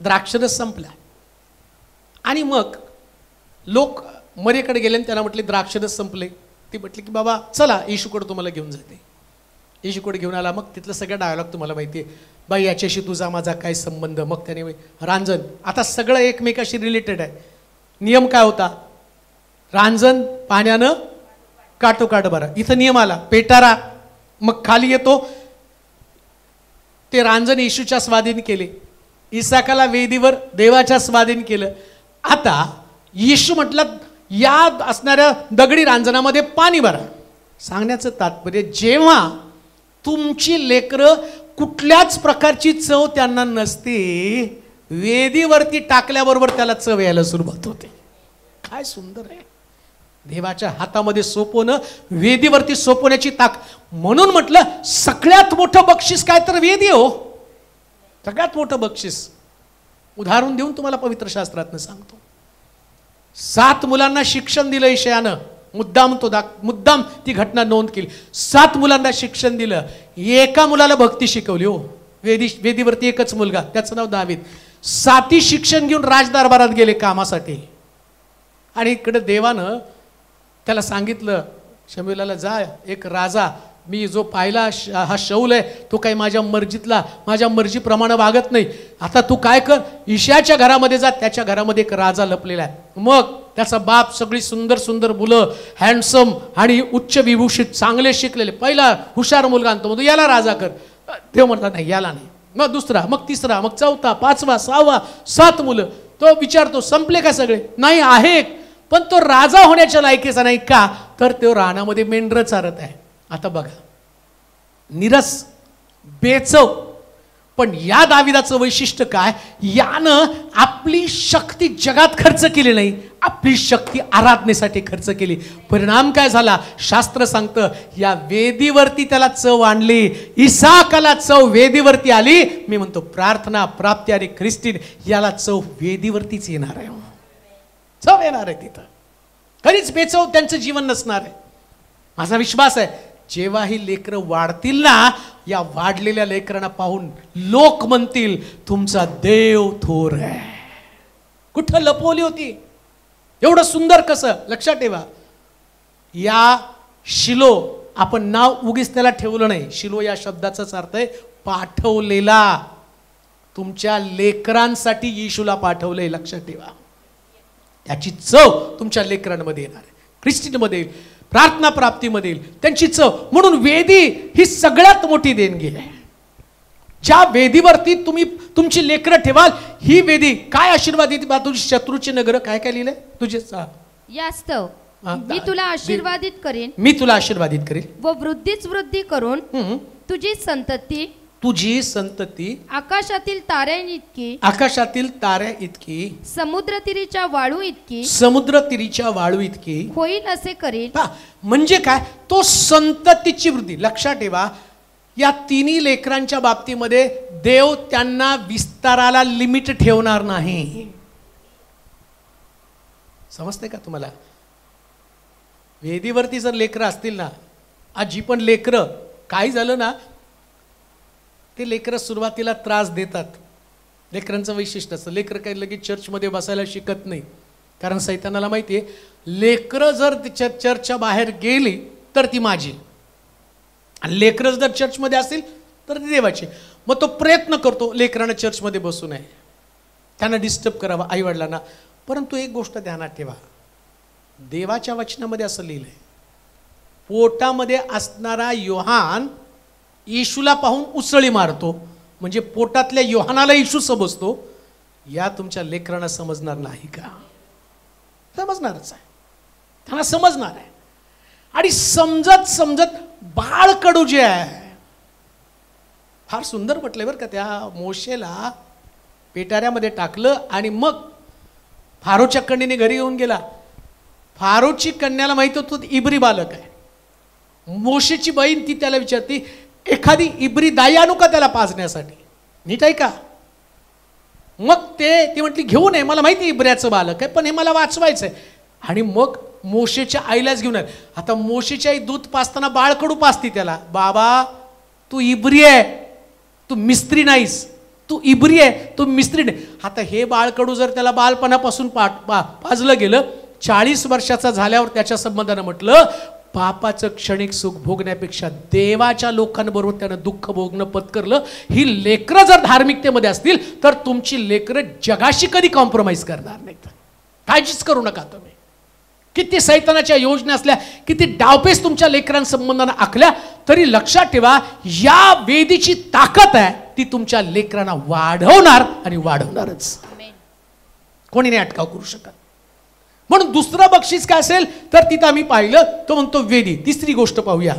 द्राक्षरस संपला आणि मग लोक मरेकडे गेले आणि त्यांना म्हटले द्राक्षरस संपले. ती म्हटली की बाबा चला येशूकडे तुम्हाला घेऊन जाते. येशूकडे घेऊन आला. मग तिथलं सगळं डायलॉग तुम्हाला माहिती आहे. बाई याच्याशी तुझा माझा काय संबंध. मग त्याने रांजण, आता सगळं एकमेकाशी रिलेटेड आहे. नियम काय होता, रांजण पाण्यानं काटोकाट भरा. इथं नियम आला पेटारा. मग खाली येतो ते रांजण येशूच्या स्वाधीन केले, इसाकाला वेदीवर देवाच्या स्वाधीन केलं. आता येशू म्हटलं या असणाऱ्या दगडी रांजणामध्ये पाणी भरा. सांगण्याचं तात्पर्य जेव्हा तुमची लेकरं कुठल्याच प्रकारची चव त्यांना नसते, वेदीवरती टाकल्याबरोबर त्याला चव यायला सुरुवात होते. काय सुंदर आहे. देवाच्या हातामध्ये सोपवणं, वेदीवरती सोपवण्याची म्हणून म्हटलं सगळ्यात मोठं बक्षीस काय तर वेदी हो. सगळ्यात मोठं बक्षीस उदाहरण देऊन तुम्हाला पवित्र शास्त्रातनं सांगतो. 7 मुलांना शिक्षण दिलं ईशायानं. मुद्दाम ती घटना नोंद केली. 7 मुलांना शिक्षण दिलं. एका मुलाला भक्ती शिकवली हो. वेदीवरती एकच मुलगा, त्याचं नाव दावीद. 7 शिक्षण घेऊन राजदरबारात गेले कामासाठी. आणि इकडे देवानं त्याला सांगितलं शमूएलाला, जा एक राजा मी जो पाहिला हा शौल आहे तो काही माझ्या मर्जीप्रमाणे वागत नाही. आता तू काय कर, ईशाच्या घरामध्ये जा, त्याच्या घरामध्ये एक राजा लपलेला आहे. मग त्याचा बाप सगळी सुंदर सुंदर मुलं, हँडसम आणि उच्च विभूषित चांगले शिकलेले, पहिला हुशार मुलगा आणतो, मग याला राजा कर. देव म्हणतात नाही याला नाही. मग दुसरा, मग तिसरा, मग चौथा, 5वा, 6वा, 7 मुलं. तो विचारतो संपले का सगळे? नाही आहे एक, पण तो राजा होण्याच्या लायकीचा नाही. का तर तो रानामध्ये मेंढरं चारत आहे. आता बघा निरस बेचव. पण या दाविदाचं वैशिष्ट्य काय, यानं आपली शक्ती जगात खर्च केली नाही, आपली शक्ती आराधनेसाठी खर्च केली. परिणाम काय झाला, शास्त्र सांगतं या वेदीवरती त्याला चव आणली. इसाकाला चव वेदीवरती आली. मी म्हणतो प्रार्थना, प्राप्ती आणि ख्रिस्तीन याला चव वेदीवरतीच येणार आहे. चव येणार आहे तिथं. कधीच बेचव त्यांचं जीवन नसणार आहे. माझा विश्वास आहे जेव्हा ही लेकरं वाढतील ना, या वाढलेल्या लेकरांना पाहून लोक म्हणतील तुमचा देव थोर आहे. कुठं लपवली होती, एवढं सुंदर कसं. लक्षात ठेवा, या शिलो आपण नाव उगीच त्याला ठेवलं नाही. शिलो या शब्दाचाच अर्थ आहे पाठवलेला. तुमच्या लेकरांसाठी येशूला पाठवलंय. लक्षात ठेवा, त्याची चव तुमच्या लेकरांमध्ये येणार आहे, ख्रिस्तीमध्ये येईल, प्रार्थना प्राप्तीमध्ये येईल त्यांची चव. म्हणून वेदी ही सगळ्यात मोठी देणगी आहे. ज्या वेदीवरती तुम्ही तुमची लेकरं ठेवाल, ही वेदी काय आशीर्वादित. तुझी शत्रूची नगर काय काय लिहिलंय, तुझे यास्तव मी तुला आशीर्वादित करेन, मी तुला आशीर्वादित करेन व वृद्धीच वृद्धी करून तुझी संतती आकाशातील ताऱ्या इतकी समुद्र तीरीच्या वाळू इतकी होईल असे करेल. म्हणजे काय, तो संततीची वृद्धी. लक्षात ठेवा, या तिन्ही लेकरांच्या बाबतीमध्ये देव त्यांना विस्ताराला लिमिट ठेवणार नाही. समजते का तुम्हाला? वेदीवरती जर लेकरं असतील ना, आजी पण लेकरं काय झालं ना, ते लेकरं सुरुवातीला त्रास देतात. लेकरांचं वैशिष्ट्य असतं, लेकरं काही लगेच चर्चमध्ये बसायला शिकत नाही. कारण सैतानाला माहिती आहे लेकरं जर चर्चच्या बाहेर गेली तर ती माझी, आणि लेकरं जर चर्चमध्ये असतील तर ती देवाची. मग तो प्रयत्न करतो लेकरांना चर्चमध्ये बसू नये, त्यांना डिस्टर्ब करावं आईवडिलांना. परंतु एक गोष्ट ध्यानात ठेवा, देवाच्या वचनामध्ये असं लिहिलंय, पोटामध्ये असणारा योहान येशूला पाहून उसळी मारतो. म्हणजे पोटातल्या योहानाला येशू समजतो. या तुमच्या लेकरांना समजणार नाही का? समजणारच आहे, त्यांना समजणार आहे. आणि समजत समजत बाळ कडू जे आहे, फार सुंदर म्हटलंय बरं का, त्या मोशेला पेटाऱ्यामध्ये टाकलं आणि मग फारोच्या कन्येने घरी येऊन गेला. फारोची कन्याला माहित होतं इब्री बालक आहे. मोशेची बहीण ती त्याला विचारती एखादी इब्री दाई आणू का त्याला पाजण्यासाठी, नीट आहे का? मग ती म्हटली घेऊ नये, मला माहिती इब्र्याचं बालक आहे, पण हे मला वाचवायचंय. आणि मग मोशेच्या आईलाच घेऊन आले. आता मोशेची आई दूध पाजताना बाळकडू पाजती त्याला. बाबा तू इब्री आहे, तू मिस्त्री नाहीस, तू इब्री आहे, तू मिस्त्री नाही. आता हे बाळकडू जर त्याला बालपणापासून पाजलं गेलं, 40 वर्षाचा झाल्यावर त्याच्या संबंधानं म्हटलं पापाचं क्षणिक सुख भोगण्यापेक्षा देवाच्या लोकांबरोबर त्यानं दुःख भोगणं पत्करलं. ही लेकरं जर धार्मिकतेमध्ये असतील तर तुमची लेकरं जगाशी कधी कॉम्प्रोमाइज करणार नाहीत. काळजीच करू नका तुम्ही. किती सैतानाच्या योजना असल्या, किती डावपेच तुमच्या लेकरांसंबंधानं आखल्या, तरी लक्षात ठेवा या वेदीची ताकद आहे ती तुमच्या लेकरांना वाढवणार आणि वाढवणारच. कोणी नाही अटकाव करू शकत. म्हणून दुसरं बक्षीस काय असेल तर तिथं आम्ही पाहिलं, तो म्हणतो वेदी. तिसरी गोष्ट पाहूया.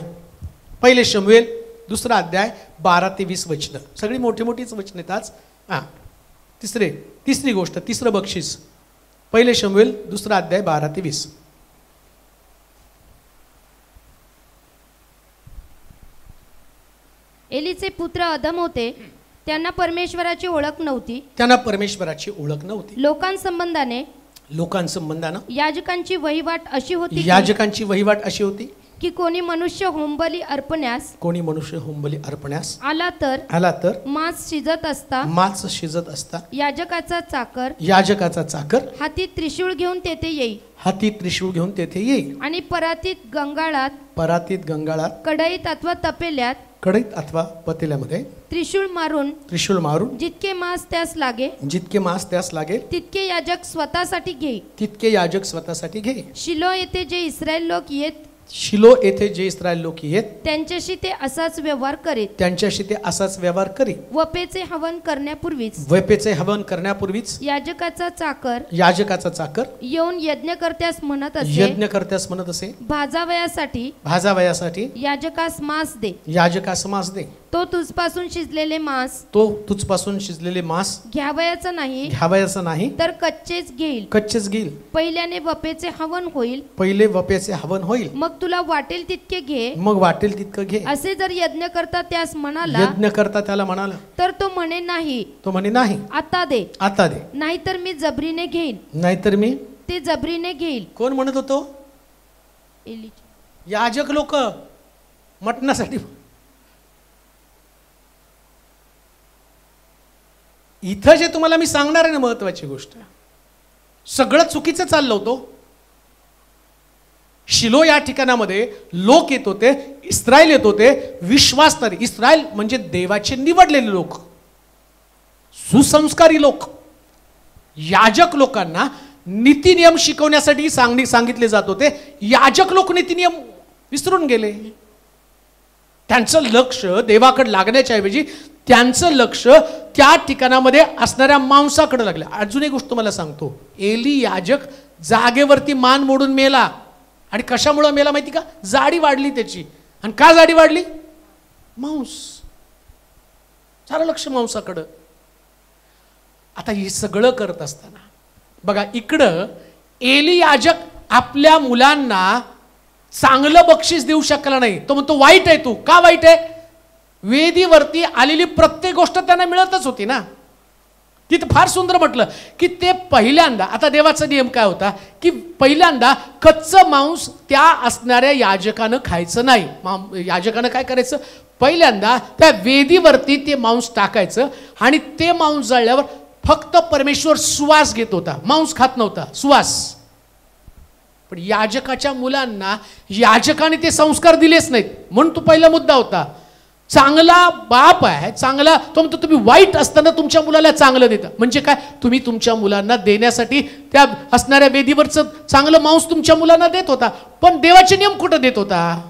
1 शमूएल 2 अध्याय 12 ते 20 वचनं. सगळी मोठी मोठीच वचनं आहेत आज. तिसरी गोष्ट, तिसरं बक्षीस 1 शमूएल 2 अध्याय 12 ते 20. एलीचे पुत्र अदम होते, त्यांना परमेश्वराची ओळख नव्हती. लोकांसंबंधाने याजकांची वहिवाट अशी होती की कोणी मनुष्य होमबली अर्पण्यास आला तर मांस शिजत असता याजकाचा चाकर हाती त्रिशूळ घेऊन तेथे येई आणि परातीत गंगाळात कढईत अथवा पतेल्यामध्ये त्रिशूळ मारून जितके मांस त्यास लागे तितके याजक स्वतःसाठी घे. शिलो येथे जे इस्रायल लोक येत त्यांच्याशी ते असाच व्यवहार करीत. वपेचे हवन करण्यापूर्वीच याजकाचा चाकर येऊन यज्ञकर्त्यास म्हणत असे, भाजावयासाठी याजकास मांस दे. तो तुझपासून शिजलेले मांस घ्यावयाचा नाही तर कच्चेच घेईल. पहिल्याने वपेचे हवन होईल, मग तुला वाटेल तितके घे. असे जर यज्ञकर्ता त्यास म्हणाला तर तो म्हणे नाही आता दे. नाहीतर मी जबरीने घेईन. कोण म्हणत होतो? याजक लोक मटणासाठी. इथं जे तुम्हाला मी सांगणार आहे ना, महत्वाची गोष्ट, सगळं चुकीचं चाललं होतं. शिलो या ठिकाणामध्ये लोक येत होते, इस्रायल येत होते, विश्वासणारे. इस्रायल म्हणजे देवाचे निवडलेले लोक, सुसंस्कारी लोक. याजक लोकांना नीतिनियम शिकवण्यासाठी सांगितले जात होते. याजक लोक नीतिनियम विसरून गेले. त्यांचं लक्ष देवाकडे लागण्याच्या ऐवजी त्यांचं लक्ष त्या ठिकाणामध्ये असणाऱ्या मांसाकडे लागलं. अजून एक गोष्ट तुम्हाला सांगतो, एली याजक जागेवरती मान मोडून मेला. आणि कशामुळे मेला माहिती का? जाडी वाढली त्याची. आणि का जाडी वाढली? मांस. सारं लक्ष मांसाकडं. आता हे सगळं करत असताना बघा, इकडं एली याजक आपल्या मुलांना चांगलं बक्षीस देऊ शकला नाही. तो म्हणतो वाईट आहे तू. का वाईट आहे? वेदीवरती आलेली प्रत्येक गोष्ट त्यांना मिळतच होती ना. तिथं फार सुंदर म्हटलं की ते पहिल्यांदा, आता देवाचा नियम काय होता की पहिल्यांदा कच्चं मांस त्या असणाऱ्या याजकानं खायचं नाही. याजकानं काय करायचं? पहिल्यांदा त्या वेदीवरती ते मांस टाकायचं आणि ते मांस जळल्यावर फक्त परमेश्वर सुवास घेत होता, मांस खात नव्हता, सुवास. पण याजकाच्या मुलांना याजकाने ते संस्कार दिलेच नाहीत. म्हणून तो पहिला मुद्दा होता. चांगला बाप आहे, चांगला तो म्हणतो तुम्ही वाईट असताना तुमच्या मुलाला चांगलं देता. म्हणजे काय? तुम्ही तुमच्या मुलांना देण्यासाठी त्या असणाऱ्या वेदीवरचं चांगलं मांस तुमच्या मुलांना देत होता. पण देवाचे नियम कुठं देत होता?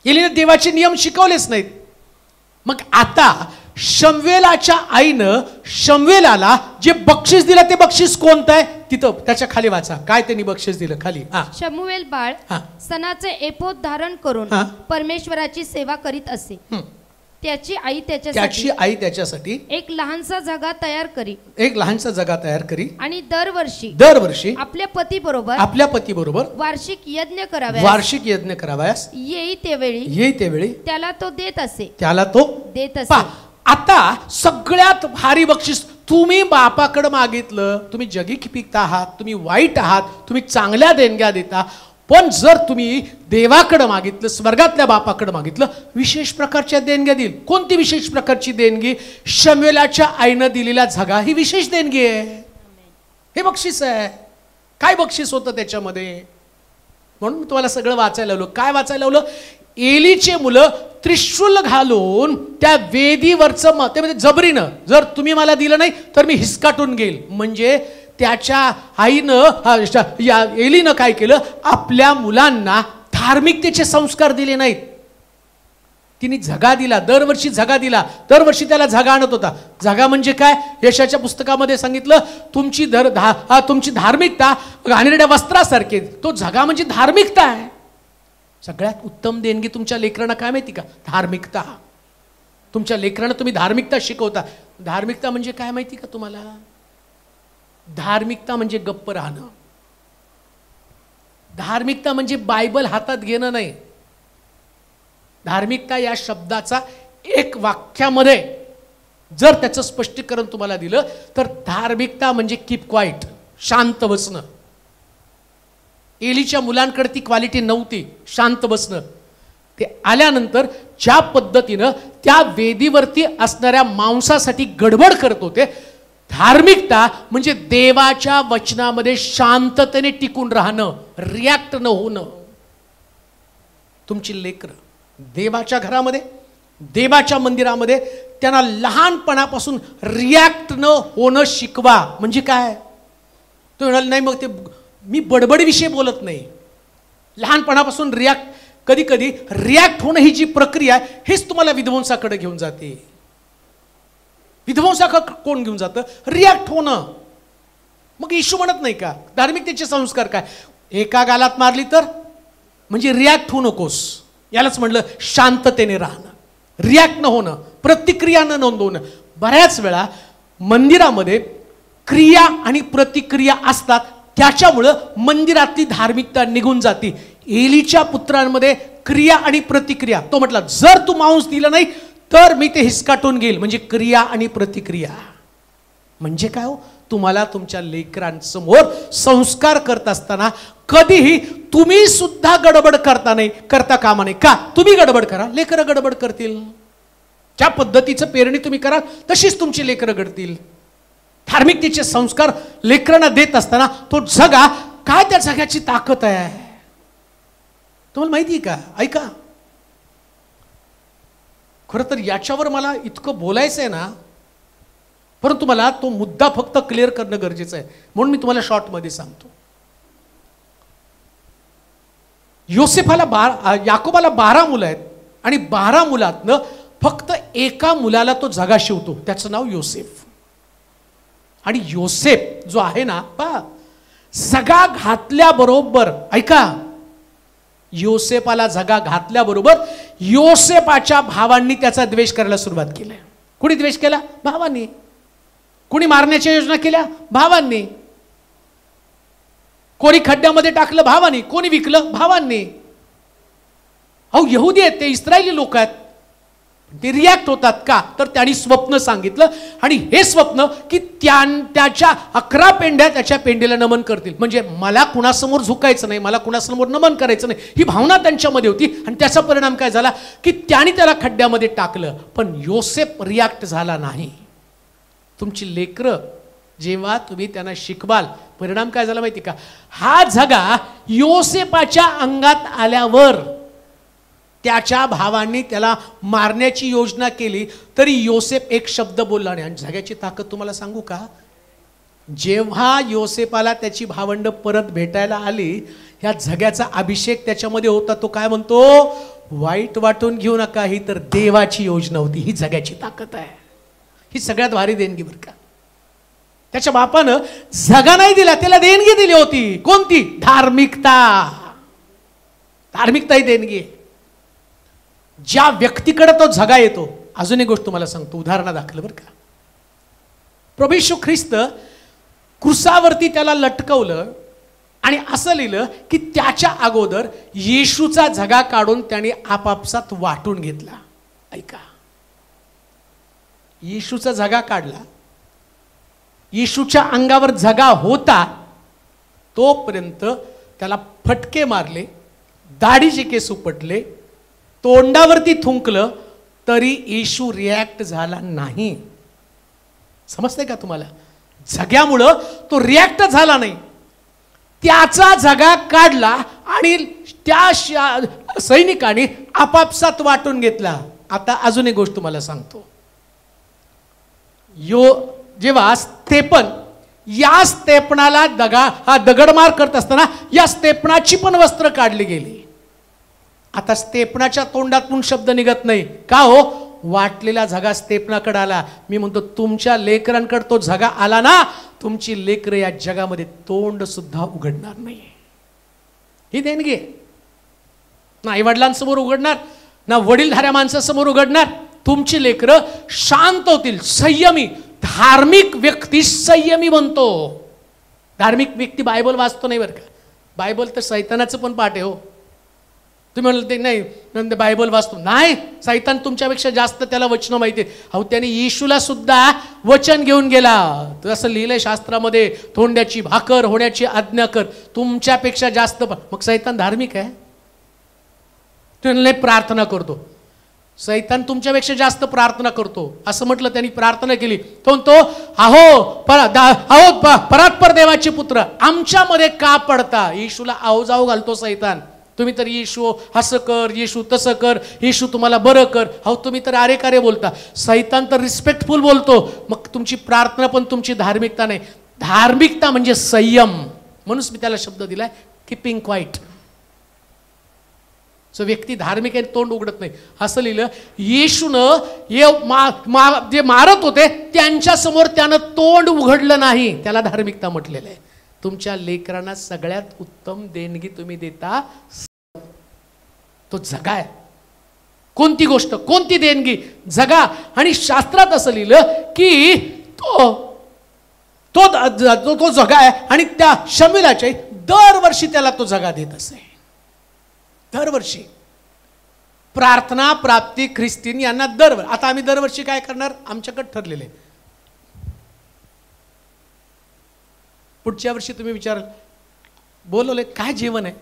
एलीने देवाचे नियम शिकवलेच नाहीत. मग आता शमवेलाच्या आईनं शमवेलाला जे बक्षीस दिलं ते बक्षीस कोणतं आहे? तिथं त्याच्या खाली वाचा काय त्यांनी बक्षीस दिलं खाली. शमूएल बाळ सणाचे एपोद धारण करून परमेश्वराची सेवा करीत असे. त्याची आई त्याच्यासाठी एक लहानसा जगा तयार करी आणि दरवर्षी आपल्या पती बरोबर वार्षिक यज्ञ कराव्यास येई तेवेळी त्याला तो देत असे. आता सगळ्यात भारी बक्षीस तुम्ही बापाकडे मागितलं, तुम्ही जगी पिकत आहात, तुम्ही वाईट आहात, तुम्ही चांगल्या देणग्या देता, पण जर तुम्ही देवाकडे मागितलं, स्वर्गातल्या बापाकडे मागितलं, विशेष प्रकारच्या देणग्या देईल. कोणती विशेष प्रकारची देणगी? शमूएलाच्या आईनं दिलेला झगा ही विशेष देणगी आहे. हे बक्षीस आहे. काय बक्षीस होतं त्याच्यामध्ये? म्हणून मी तुम्हाला सगळं वाचायला लावलं. काय वाचायला लावलं? एलीचे मुलं त्रिशूल घालून त्या वेदीवरचं ते म्हणजे जबरीनं, जर तुम्ही मला दिलं नाही तर मी हिसकाटून घेईल. म्हणजे त्याच्या आईनं एलीनं काय केलं? आपल्या मुलांना धार्मिकतेचे संस्कार दिले नाहीत. तिने झगा दिला, दरवर्षी झगा दिला, दरवर्षी त्याला झगा आणत होता. झगा म्हणजे काय? यशाच्या पुस्तकामध्ये सांगितलं, तुमची धार्मिकता घाणेरड्या वस्त्रासारखे. तो झगा म्हणजे धार्मिकता आहे. सगळ्यात उत्तम देणगी तुमच्या लेकरांना काय माहिती का? धार्मिकता. तुमच्या लेकरांना तुम्ही धार्मिकता शिकवता. धार्मिकता म्हणजे काय माहिती का तुम्हाला? धार्मिकता म्हणजे गप्प राहणं. धार्मिकता म्हणजे बायबल हातात घेणं नाही. धार्मिकता या शब्दाचा एक वाक्यामध्ये जर त्याचं स्पष्टीकरण तुम्हाला दिलं तर धार्मिकता म्हणजे कीप क्वाईट, शांत बसणं. एलीच्या मुलांकडे ती क्वालिटी नव्हती, शांत बसणं. ते आल्यानंतर ज्या पद्धतीनं त्या वेदीवरती असणाऱ्या मांसासाठी गडबड करत होते, धार्मिकता म्हणजे देवाच्या वचनामध्ये शांततेने टिकून राहणं, रिॲक्ट न होणं. तुमची लेकरं देवाच्या घरामध्ये, देवाच्या मंदिरामध्ये त्यांना लहानपणापासून रिॲक्ट न होणं शिकवा. म्हणजे काय? तो म्हणाल नाही मग ते मी बडबडविषयी बोलत नाही. लहानपणापासून कधी कधी रिॲक्ट होणं ही जी प्रक्रिया आहे हेच तुम्हाला विध्वंसाकडे घेऊन जाते. विध्वंसाकडे कोण घेऊन जातं? रिॲक्ट होणं. मग येशू म्हणत नाही का धार्मिकतेचे संस्कार काय? एका गालात मारली तर म्हणजे रिॲक्ट होऊ नकोस. यालाच म्हटलं शांततेने राहणं, रिॲक्ट न होणं, प्रतिक्रिया न नोंदवणं. बऱ्याच वेळा मंदिरामध्ये क्रिया आणि प्रतिक्रिया असतात, त्याच्यामुळं मंदिरातली धार्मिकता निघून जाते. एलीच्या पुत्रांमध्ये क्रिया आणि प्रतिक्रिया. तो म्हटला जर तू मांस दिलं नाही तर मी ते हिसकाटून घेईल. म्हणजे क्रिया आणि प्रतिक्रिया. म्हणजे काय हो? तुम्हाला तुमच्या लेकरांसमोर संस्कार करत असताना कधीही तुम्ही सुद्धा गडबड करता कामा नये. का? तुम्ही गडबड करा, लेकरं गडबड करतील. ज्या पद्धतीचं पेरणी तुम्ही कराल तशीच तुमची लेकरं घडतील. धार्मिकतेचे संस्कार लेकरांना देत असताना तो झगा, काय त्या झग्याची ताकद आहे तुम्हाला माहिती आहे का? ऐका, खरं तर याच्यावर मला इतकं बोलायचं आहे ना, परंतु मला तो मुद्दा फक्त क्लिअर करणं गरजेचं आहे, म्हणून मी तुम्हाला शॉर्टमध्ये सांगतो. याकोबाला 12 मुलं आहेत आणि 12 मुलातनं फक्त एका मुलाला तो झगा शिवतो, त्याचं नाव योसेफ. आणि योसेफ जो आहे ना, झगा घातल्याबरोबर, ऐका, योसेफाला झगा घातल्याबरोबर योसेफाच्या भावांनी त्याचा द्वेष करायला सुरुवात केली. कुणी द्वेष केला? भावांनी. कुणी मारण्याच्या योजना केल्या? भावांनी. कोणी खड्ड्यामध्ये टाकलं? भावांनी. कोणी विकलं? भावांनी. अहो यहुदी आहेत, ते इस्रायली लोक आहेत, ते रिॲक्ट होतात का? तर त्यांनी स्वप्न सांगितलं आणि हे स्वप्न की त्याच्या 11 पेंड्या त्याच्या पेंडीला नमन करतील. म्हणजे मला कुणासमोर झुकायचं नाही, मला कुणासमोर नमन करायचं नाही, ही भावना त्यांच्यामध्ये होती. आणि त्याचा परिणाम काय झाला की त्यांनी त्याला खड्ड्यामध्ये टाकलं, पण योसेफ रिॲक्ट झाला नाही. तुमची लेकरं जेव्हा तुम्ही त्यांना शिकवाल, परिणाम काय झाला माहिती का? हा झगा योसेफाच्या अंगात आल्यावर त्याच्या भावांनी त्याला मारण्याची योजना केली, तरी योसेफ एक शब्द बोलला नाही. आणि झग्याची ताकद तुम्हाला सांगू का? जेव्हा योसेफाला त्याची भावंड परत भेटायला आली, ह्या झग्याचा अभिषेक त्याच्यामध्ये होता. तो काय म्हणतो? वाईट वाटून घेऊ नका, ही तर देवाची योजना होती. ही झग्याची ताकद आहे. ही सगळ्यात भारी देणगी बरं का. त्याच्या बापानं झगा नाही दिला, त्याला देणगी दिली होती. कोणती? धार्मिकता. धार्मिकता ही देणगी. ज्या व्यक्तीकडे तो झगा येतो, अजून एक गोष्ट तुम्हाला सांगतो, उदाहरणा दाखल बरं का. प्रभू येशू ख्रिस्त क्रुसावरती त्याला लटकवलं आणि असं लिहिलं की त्याच्या अगोदर येशूचा झगा काढून त्याने आपापसात वाटून घेतला. ऐका, येशूचा झगा काढला येशूच्या अंगावर झगा होता तोपर्यंत त्याला फटके मारले, दाढीचे केस उपटले, तोंडावरती थुंकलं, तरी येशू रिॲक्ट झाला नाही. समजतंय का तुम्हाला? झग्यामुळं तो रिॲक्ट झाला नाही. त्याचा झगा काढला आणि त्या सैनिकाने आपापसात वाटून घेतला. आता अजून एक गोष्ट तुम्हाला सांगतो. जेव्हा स्तेफन या स्तेफनाला दगडमार करत असताना या स्तेफनाची पण वस्त्र काढली गेली. आता स्तेफनाच्या तोंडातून शब्द निघत नाही. का हो? वाटलेला झगा स्तेफनाकडे आला. मी म्हणतो तुमच्या लेकरांकडे तो झगा आला ना, तुमची लेकरं या जगामध्ये तोंड सुद्धा उघडणार नाही. ही देणगी आहे. ना आई वडिलांसमोर उघडणार, ना वडीलधाऱ्या माणसासमोर उघडणार. तुमची लेकरं शांत होतील, संयमी. धार्मिक व्यक्ती संयमी बनतो. धार्मिक व्यक्ती बायबल वाचतो नाही बरं का. बायबल तर सैतानाचं पण पाठ आहे हो. तुम्ही म्हणलं ते नाही बायबल वाचतो, नाही, सैतान तुमच्यापेक्षा जास्त त्याला वचन माहिती आहे. अहो त्याने येशूला सुद्धा वचन घेऊन गेला. असं लिहिलंय शास्त्रामध्ये, थोंड्याची भाकर होण्याची आज्ञा कर. तुमच्यापेक्षा जास्त. मग सैतान धार्मिक आहे? तुम्ही प्रार्थना करतो, सैतान तुमच्यापेक्षा जास्त प्रार्थना करतो असं म्हटलं. त्यांनी प्रार्थना केली तो अहो परात्पर देवाचे पुत्र आमच्यामध्ये का पडता? येशूला आवजाव घालतो सैतान. तुम्ही तर येशू असं कर, येशू तसं कर, येशू तुम्हाला बरं कर. अहो तुम्ही तर अरे कारे बोलता. सैतान तर रिस्पेक्टफुल बोलतो. मग तुमची प्रार्थना पण तुमची धार्मिकता नाही. धार्मिकता म्हणजे संयम. म्हणून मी त्याला शब्द दिलाय कीपिंग क्वाईट. सो व्यक्ती धार्मिक आहे, तोंड उघडत नाही. असं लिहिलं. येशूनं जे मारत होते त्यांच्या समोर त्यानं तोंड उघडलं नाही. त्याला धार्मिकता म्हटलेलं आहे. तुमच्या लेकरांना सगळ्यात उत्तम देणगी तुम्ही देता तो झगा आहे. कोणती गोष्ट, कोणती देणगी? झगा. आणि शास्त्रात असं लिहिलं की तो झगा आहे. आणि त्या शमूएलाच्या दरवर्षी त्याला तो झगा देत असे. दरवर्षी प्रार्थना प्राप्ती ख्रिस्तीन यांना दरवर्षी. आता आम्ही दरवर्षी काय करणार? आमच्याकडे ठरलेले. पुढच्या वर्षी तुम्ही विचाराल बोलवले काय जेवण आहे?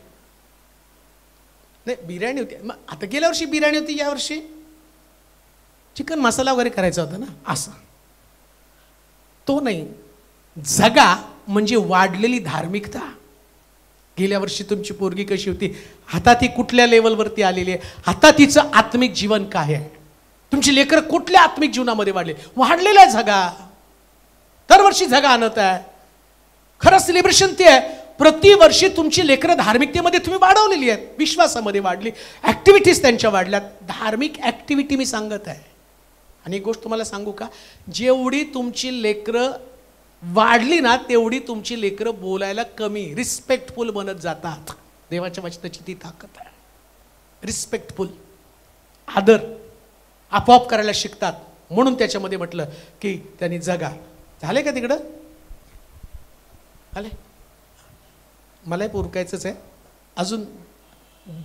नाही बिर्याणी होती. मग आता गेल्या वर्षी बिर्याणी होती, या वर्षी चिकन मसाला वगैरे करायचा होता ना. असं तो नाही. झगा म्हणजे वाढलेली धार्मिकता. गेल्या वर्षी तुमची पोरगी कशी होती, आता ती कुठल्या लेवलवरती आलेली आहे, आता तिचं आत्मिक जीवन काय आहे, तुमची लेकरं कुठल्या आत्मिक जीवनामध्ये वाढलेला आहे झगा. दरवर्षी झगा आणत आहे. खरं सेलिब्रेशन ते आहे. प्रतिवर्षी तुमची लेकरं धार्मिकतेमध्ये तुम्ही वाढवलेली आहेत, विश्वासामध्ये वाढली, ॲक्टिव्हिटीज त्यांच्या वाढल्यात. धार्मिक ॲक्टिव्हिटी मी सांगत आहे. आणि एक गोष्ट तुम्हाला सांगू का, जेवढी तुमची लेकरं वाढली ना तेवढी तुमची लेकरं बोलायला कमी रिस्पेक्टफुल बनत जातात. देवाच्या वचनाची ती ताकद आहे. रिस्पेक्टफुल, आदर आपोआप करायला शिकतात. म्हणून त्याच्यामध्ये म्हटलं की त्यांनी जगा. झाले का तिकडं? आले? मलाही उरकायचंच आहे. अजून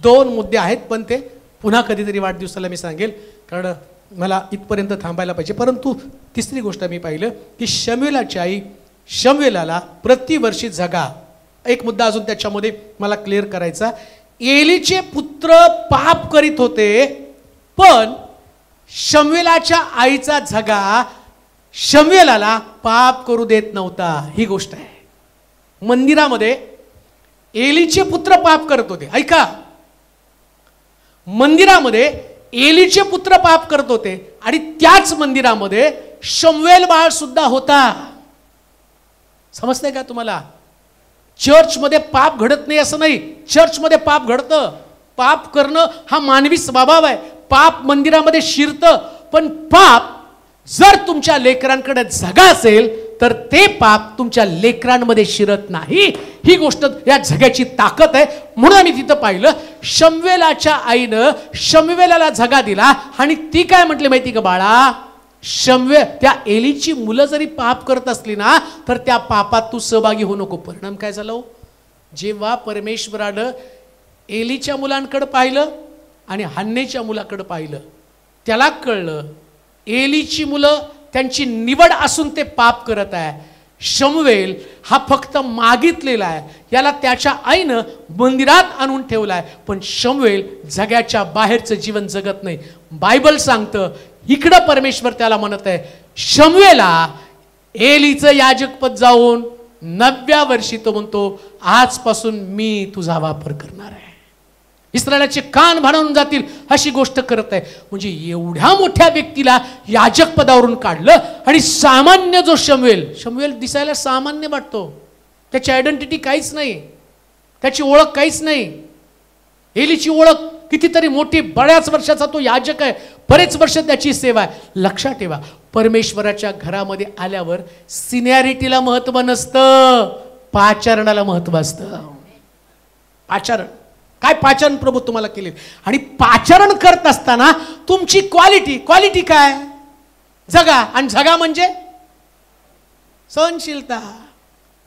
2 मुद्दे आहेत, पण ते पुन्हा कधीतरी वाढदिवसाला मी सांगेल, कारण मला इथपर्यंत थांबायला पाहिजे. परंतु तिसरी गोष्ट मी पाहिलं की शमूएलाची आई शमूएलाला प्रतिवर्षी झगा. एक मुद्दा अजून त्याच्यामध्ये मला क्लिअर करायचा. एलीचे पुत्र पाप करीत होते, पण शमूएलाच्या आईचा झगा शमूएलाला पाप करू देत नव्हता. ही गोष्ट आहे. मंदिरामध्ये एलीचे पुत्र पाप करत होते. ऐका, मंदिरामध्ये एलीचे पुत्र पाप करत होते आणि त्याच मंदिरामध्ये शमूएल बाळ सुद्धा होता. समजतंय का तुम्हाला? चर्चमध्ये पाप घडत नाही असं नाही. चर्चमध्ये पाप घडतं. पाप करणं हा मानवी स्वभाव आहे. पाप मंदिरामध्ये शिरतं. पण पाप जर तुमच्या लेकरांकडे झगा असेल तर ते पाप तुमच्या लेकरांमध्ये शिरत नाही. ही गोष्ट या झग्याची ताकद आहे. म्हणून आम्ही तिथं पाहिलं, शमूएलाच्या आईनं शमूएलाला झगा दिला आणि ती काय म्हटली माहिती का, बाळा त्या एलीची मुलं जरी पाप करत असली ना तर त्या पापात तू सहभागी होऊ नको. परिणाम काय झाला? जेव्हा परमेश्वरानं एलीच्या मुलांकडे पाहिलं आणि हन्नेच्या मुलाकडे पाहिलं, त्याला कळलं एलीची मुलं त्यांची निवड असून ते पाप करत आहे, शमूएल हा फक्त मागितलेला आहे, याला त्याच्या आईनं मंदिरात आणून ठेवला आहे, पण शमूएल जगाच्या बाहेरचं जीवन जगत नाही. बायबल सांगतं इकडं परमेश्वर त्याला म्हणत आहे, शमूएला एलीचं याजकपद जाऊन 9व्या वर्षी तो म्हणतो, आजपासून मी तुझा वापर करणार आहे, इस्रायलाचे कान भारावून जातील अशी गोष्ट करत आहे. म्हणजे एवढ्या मोठ्या व्यक्तीला याजक पदावरून काढलं. आणि सामान्य जो शमूएल दिसायला सामान्य वाटतो, त्याची आयडेंटिटी काहीच नाही, त्याची ओळख काहीच नाही. एलीची ओळख कितीतरी मोठी, बऱ्याच वर्षाचा तो याजक आहे, बरेच वर्ष त्याची सेवा आहे. लक्षात ठेवा, परमेश्वराच्या घरामध्ये आल्यावर सिनियरिटीला महत्व नसतं, पाचारणाला महत्व असतं. पाचारण काय, पाचारण प्रभू तुम्हाला केले. आणि पाचारण करत असताना तुमची क्वालिटी काय, जगा. आणि जगा म्हणजे सहनशीलता,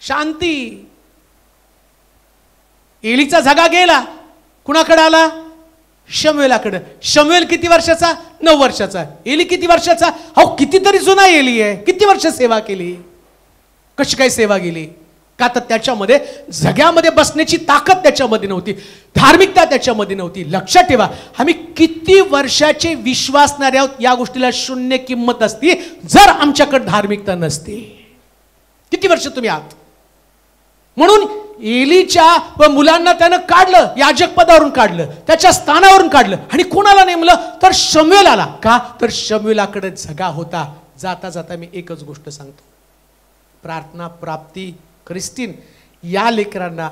शांती. एलीचा जगा गेला, कुणाकडे आला, शमूएलाकडे. शमूएल किती वर्षाचा, 9 वर्षाचा. एली किती वर्षाचा, हो कितीतरी जुना एली आहे, किती वर्ष सेवा केली. कशी काय सेवा गेली, का तर त्याच्यामध्ये जगामध्ये बसण्याची ताकद त्याच्यामध्ये नव्हती, धार्मिकता त्याच्यामध्ये नव्हती. लक्षात ठेवा, आम्ही किती वर्षाचे विश्वासणारे आहोत या गोष्टीला शून्य किंमत असती जर आमच्याकडे धार्मिकता नसती. किती वर्ष तुम्ही आहात. म्हणून एलीच्या मुलांना त्यानं काढलं, याजक पदावरून काढलं, त्याच्या स्थानावरून काढलं. आणि कोणाला नेमलं, तर शमूएलाला. का तर शमूएलाकडे जगा होता. जाता जाता मी एकच गोष्ट सांगतो, प्रार्थना प्राप्ती ख्रिस्तीन या लेकरांना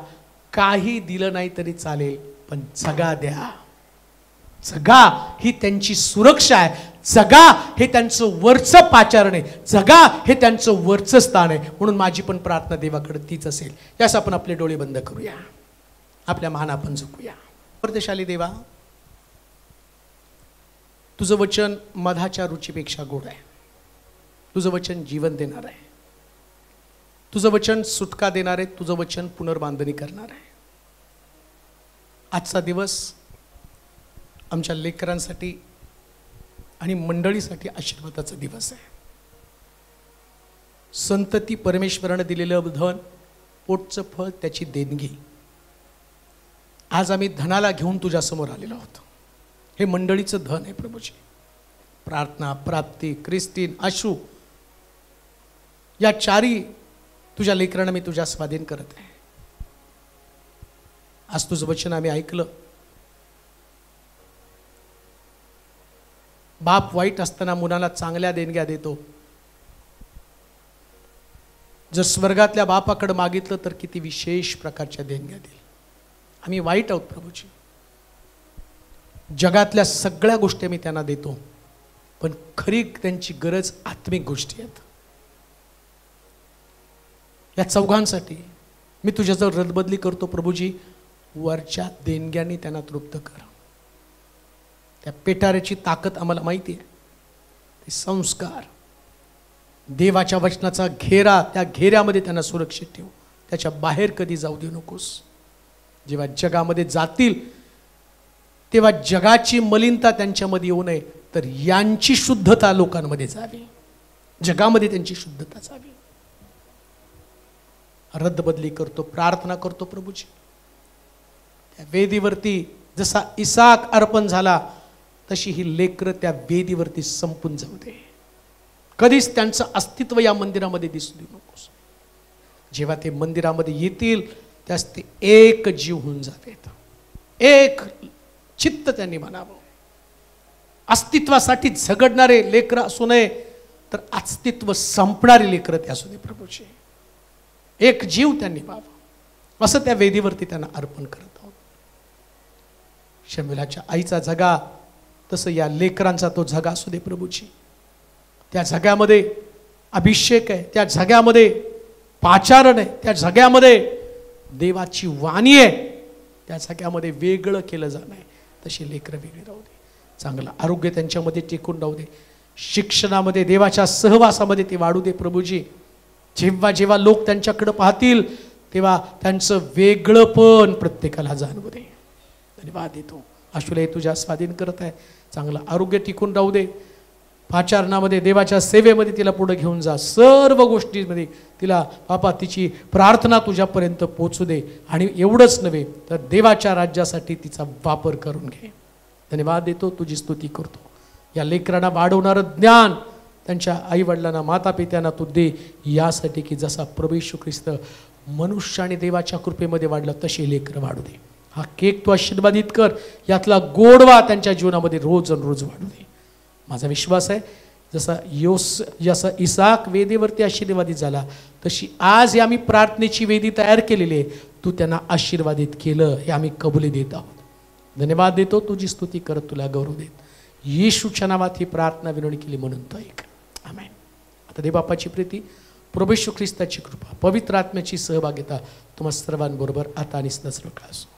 काही दिलं नाही तरी चालेल, पण जगा द्या. जगा ही त्यांची सुरक्षा आहे, जगा हे त्यांचं वरचं पाचारण आहे, जगा हे त्यांचं वरचं स्थान आहे. म्हणून माझी पण प्रार्थना देवाकडे तीच असेल. यास आपण आपले डोळे बंद करूया, आपल्या मान आपण झुकूया. परदेशाली देवा, तुझं वचन मधाच्या रुचीपेक्षा गोड आहे, तुझं वचन जीवन देणार आहे, तुझं वचन सुटका देणार आहे, तुझं वचन पुनर्बांधणी करणार आहे. आजचा दिवस आमच्या लेकरांसाठी आणि मंडळीसाठी आशीर्वादाचा दिवस आहे. संतती परमेश्वराने दिलेलं धन, पोटचं फळ, त्याची देणगी. आज आम्ही धनाला घेऊन तुझ्या समोर आलेलो आहोत. हे मंडळीचं धन आहे प्रभूजी. प्रार्थना प्राप्ती ख्रिस्तीन आशू या चारी तुझ्या लेकरांना मी तुझ्या स्वाधीन करत आहे. आज तुझं वचन आम्ही ऐकलं. बाप वाईट असताना मुलाला चांगल्या देणग्या देतो. जर स्वर्गातल्या बापाकडे मागितलं तर किती विशेष प्रकारच्या देणग्या देईल. आम्ही वाईट आहोत प्रभूजी, जगातल्या सगळ्या गोष्टी मी त्यांना देतो, पण खरी त्यांची गरज आत्मिक गोष्टी आहेत. या चौघांसाठी मी तुझ्याजवळ रदबदली करतो प्रभूजी. वरच्या देणग्यांनी त्यांना तृप्त कर. त्या पेटाऱ्याची ताकद आम्हाला माहिती आहे, ते संस्कार, देवाच्या वचनाचा घेरा, त्या घेऱ्यामध्ये त्यांना सुरक्षित ठेव, त्याच्या बाहेर कधी जाऊ देऊ नकोस. जेव्हा जगामध्ये जातील तेव्हा जगाची मलिनता त्यांच्यामध्ये येऊ नये, तर यांची शुद्धता लोकांमध्ये जावी, जगामध्ये त्यांची शुद्धता जावी. रद्दबदली करतो, प्रार्थना करतो प्रभूजी. त्या वेदीवरती जसा इसाक अर्पण झाला तशी ही लेकरं त्या वेदीवरती संपून जाऊ दे. कधीच त्यांचं अस्तित्व या मंदिरामध्ये दिसू देऊ नकोस. जेव्हा ते मंदिरामध्ये येतील त्यास ते एक जीव होऊन जातात, एक चित्त त्यांनी म्हणावं. अस्तित्वासाठी झगडणारे लेकरं असू नये, तर अस्तित्व संपणारी लेकरं ते असू दे प्रभूजी. एक जीव त्यांनी पाहावं असं त्या वेदीवरती त्यांना अर्पण करत आहोत. शमूएलाच्या आईचा जगा तसं या लेकरांचा तो जगा असू दे प्रभूजी. त्या जगामध्ये अभिषेक आहे, त्या जगामध्ये पाचारण आहे, त्या जगामध्ये देवाची वाणी आहे, त्या जगामध्ये वेगळं केलं जाणं आहे. तशी लेकरं वेगळी राहू दे. चांगलं आरोग्य त्यांच्यामध्ये टिकून राहू दे. शिक्षणामध्ये देवाच्या सहवासामध्ये ते वाढू दे प्रभूजी. जेव्हा जेव्हा लोक त्यांच्याकडे पाहतील तेव्हा त्यांचं वेगळंपण प्रत्येकाला जाणवू दे. धन्यवाद देतो. आशुला तुझ्या स्वाधीन करत आहे. चांगलं आरोग्य टिकून राहू दे. पाचारणामध्ये, देवाच्या सेवेमध्ये तिला पुढे घेऊन जा. सर्व गोष्टींमध्ये तिला बापा तिची प्रार्थना तुझ्यापर्यंत पोहोचू दे. आणि एवढंच नव्हे तर देवाच्या राज्यासाठी तिचा वापर करून घे. धन्यवाद देतो, तुझी स्तुती करतो. या लेकरांना वाढवणारं ज्ञान त्यांच्या आईवडिलांना, माता पित्यांना तू दे, यासाठी की जसा प्रभू येशू ख्रिस्त मनुष्य आणि देवाच्या कृपेमध्ये वाढला तसे लेकरं वाढू दे. हा केक तू आशीर्वादित कर, यातला गोडवा त्यांच्या जीवनामध्ये रोज रोज वाढू दे. माझा विश्वास आहे जसा इसाक वेदीवरती आशीर्वादित झाला तशी आज आम्ही प्रार्थनेची वेदी तयार केलेली आहे, तू त्यांना आशीर्वादित केलं हे आम्ही कबुली देत आहोत. धन्यवाद देतो, तुझी स्तुती करत तुला गौरव देत. येशूच्या नावात ही प्रार्थना विनवणी केली म्हणून तो ऐक. आमेन. आता देवबापाची प्रीती, प्रभू येशू ख्रिस्ताची कृपा, पवित्र आत्म्याची सहभागिता तुम्हा सर्वांबरोबर आता आणि सदा सर्वकाळ असो.